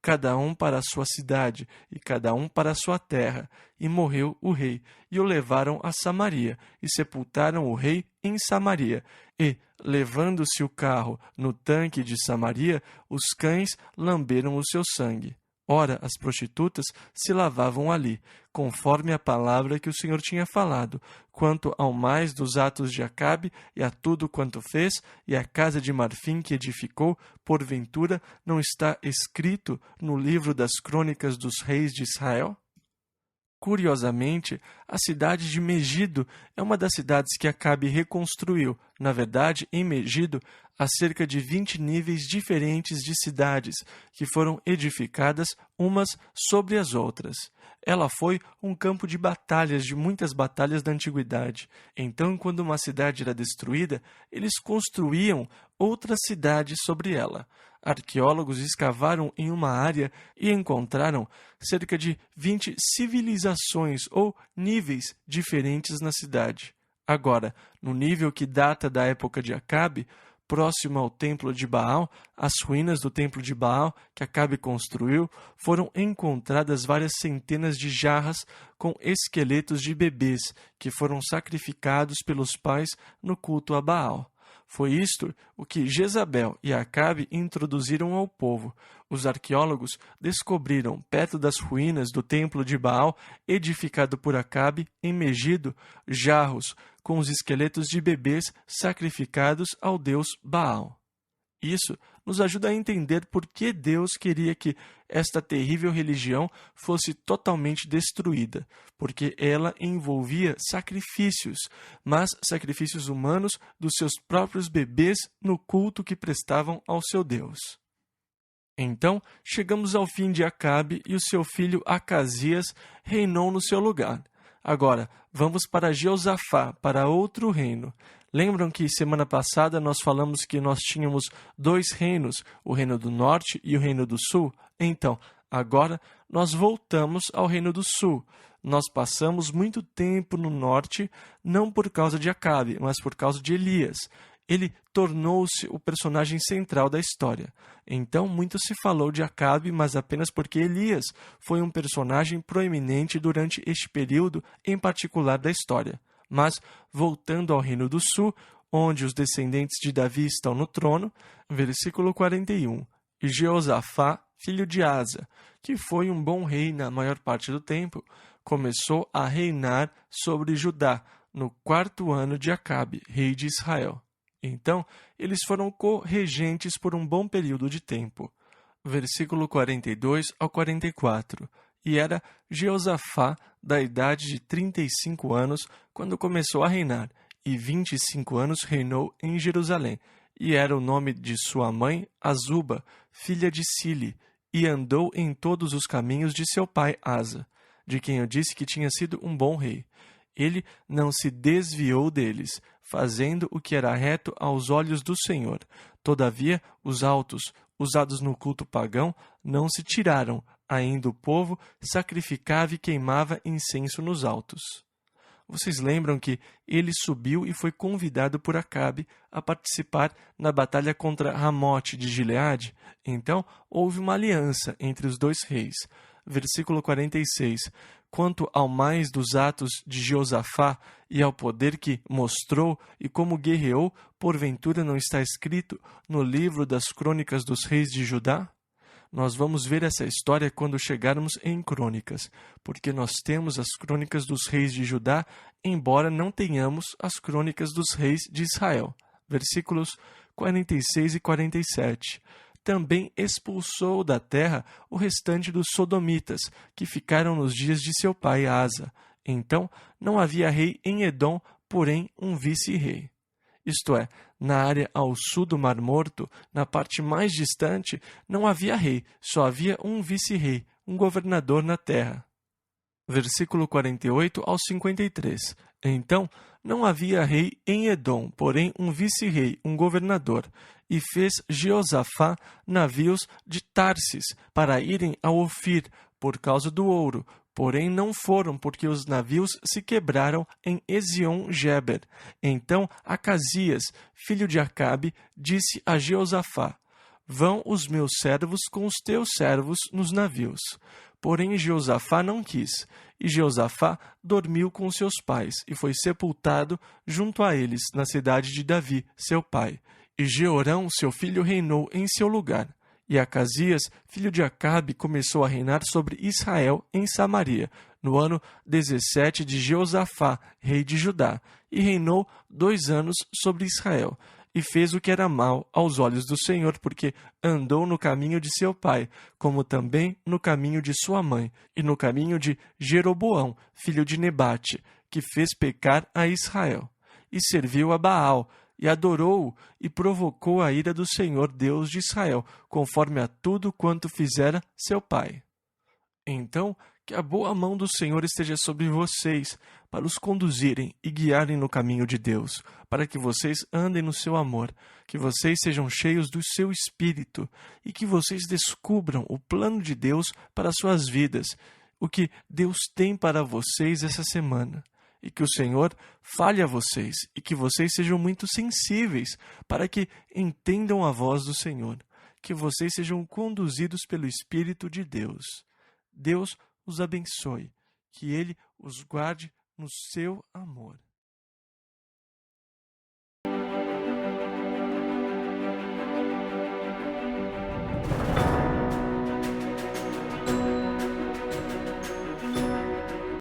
cada um para a sua cidade, e cada um para a sua terra. E morreu o rei, e o levaram a Samaria, e sepultaram o rei em Samaria. E, levando-se o carro no tanque de Samaria, os cães lamberam o seu sangue. Ora, as prostitutas se lavavam ali, conforme a palavra que o Senhor tinha falado, quanto ao mais dos atos de Acabe, e a tudo quanto fez, e a casa de marfim que edificou, porventura não está escrito no livro das crônicas dos reis de Israel? Curiosamente, a cidade de Megido é uma das cidades que Acabe reconstruiu. Na verdade, em Megido, há cerca de 20 níveis diferentes de cidades, que foram edificadas umas sobre as outras. Ela foi um campo de batalhas, de muitas batalhas da antiguidade. Então, quando uma cidade era destruída, eles construíam outra cidade sobre ela. Arqueólogos escavaram em uma área e encontraram cerca de 20 civilizações ou níveis diferentes na cidade. Agora, no nível que data da época de Acabe, próximo ao templo de Baal, as ruínas do templo de Baal que Acabe construiu, foram encontradas várias centenas de jarras com esqueletos de bebês que foram sacrificados pelos pais no culto a Baal. Foi isto o que Jezabel e Acabe introduziram ao povo. Os arqueólogos descobriram, perto das ruínas do templo de Baal, edificado por Acabe, em Megido, jarros com os esqueletos de bebês sacrificados ao deus Baal. Isso nos ajuda a entender por que Deus queria que esta terrível religião fosse totalmente destruída, porque ela envolvia sacrifícios, mas sacrifícios humanos dos seus próprios bebês no culto que prestavam ao seu Deus. Então, chegamos ao fim de Acabe e o seu filho Acasias reinou no seu lugar. Agora, vamos para Jeosafá, para outro reino. Lembram que semana passada nós falamos que nós tínhamos dois reinos, o reino do norte e o reino do sul? Então, agora nós voltamos ao reino do sul. Nós passamos muito tempo no norte, não por causa de Acabe, mas por causa de Elias. Ele tornou-se o personagem central da história. Então, muito se falou de Acabe, mas apenas porque Elias foi um personagem proeminente durante este período em particular da história. Mas, voltando ao Reino do Sul, onde os descendentes de Davi estão no trono, versículo 41, e Jeosafá, filho de Asa, que foi um bom rei na maior parte do tempo, começou a reinar sobre Judá no 4º ano de Acabe, rei de Israel. Então, eles foram co-regentes por um bom período de tempo. Versículo 42 ao 44. E era Jeosafá da idade de 35 anos quando começou a reinar, e 25 anos reinou em Jerusalém. E era o nome de sua mãe Azuba, filha de Sili, e andou em todos os caminhos de seu pai Asa, de quem eu disse que tinha sido um bom rei. Ele não se desviou deles, fazendo o que era reto aos olhos do Senhor. Todavia, os altos, usados no culto pagão, não se tiraram. Ainda o povo sacrificava e queimava incenso nos altos. Vocês lembram que ele subiu e foi convidado por Acabe a participar na batalha contra Ramote de Gileade? Então, houve uma aliança entre os dois reis. Versículo 46. Quanto ao mais dos atos de Jeosafá e ao poder que mostrou e como guerreou, porventura não está escrito no livro das crônicas dos reis de Judá? Nós vamos ver essa história quando chegarmos em Crônicas, porque nós temos as crônicas dos reis de Judá, embora não tenhamos as crônicas dos reis de Israel. Versículos 46 e 47. Também expulsou da terra o restante dos sodomitas, que ficaram nos dias de seu pai Asa. Então, não havia rei em Edom, porém um vice-rei. Isto é, na área ao sul do Mar Morto, na parte mais distante, não havia rei, só havia um vice-rei, um governador na terra. Versículo 48 ao 53. Então, não havia rei em Edom, porém um vice-rei, um governador, e fez Jeosafá navios de Tarsis para irem a Ofir por causa do ouro, porém não foram, porque os navios se quebraram em Ezion-Geber. Então Acasias, filho de Acabe, disse a Jeosafá: Vão os meus servos com os teus servos nos navios. Porém Jeosafá não quis, e Jeosafá dormiu com seus pais, e foi sepultado junto a eles, na cidade de Davi, seu pai. E Jeorão, seu filho, reinou em seu lugar. E Acasias, filho de Acabe, começou a reinar sobre Israel em Samaria, no ano 17 de Jeosafá, rei de Judá, e reinou 2 anos sobre Israel. E fez o que era mal aos olhos do Senhor, porque andou no caminho de seu pai, como também no caminho de sua mãe, e no caminho de Jeroboão, filho de Nebate, que fez pecar a Israel. E serviu a Baal, e adorou-o, e provocou a ira do Senhor Deus de Israel, conforme a tudo quanto fizera seu pai. Então, que a boa mão do Senhor esteja sobre vocês, para os conduzirem e guiarem no caminho de Deus, para que vocês andem no seu amor, que vocês sejam cheios do seu Espírito, e que vocês descubram o plano de Deus para suas vidas, o que Deus tem para vocês essa semana. E que o Senhor fale a vocês, e que vocês sejam muito sensíveis, para que entendam a voz do Senhor, que vocês sejam conduzidos pelo Espírito de Deus. Deus os abençoe, que Ele os guarde no seu amor.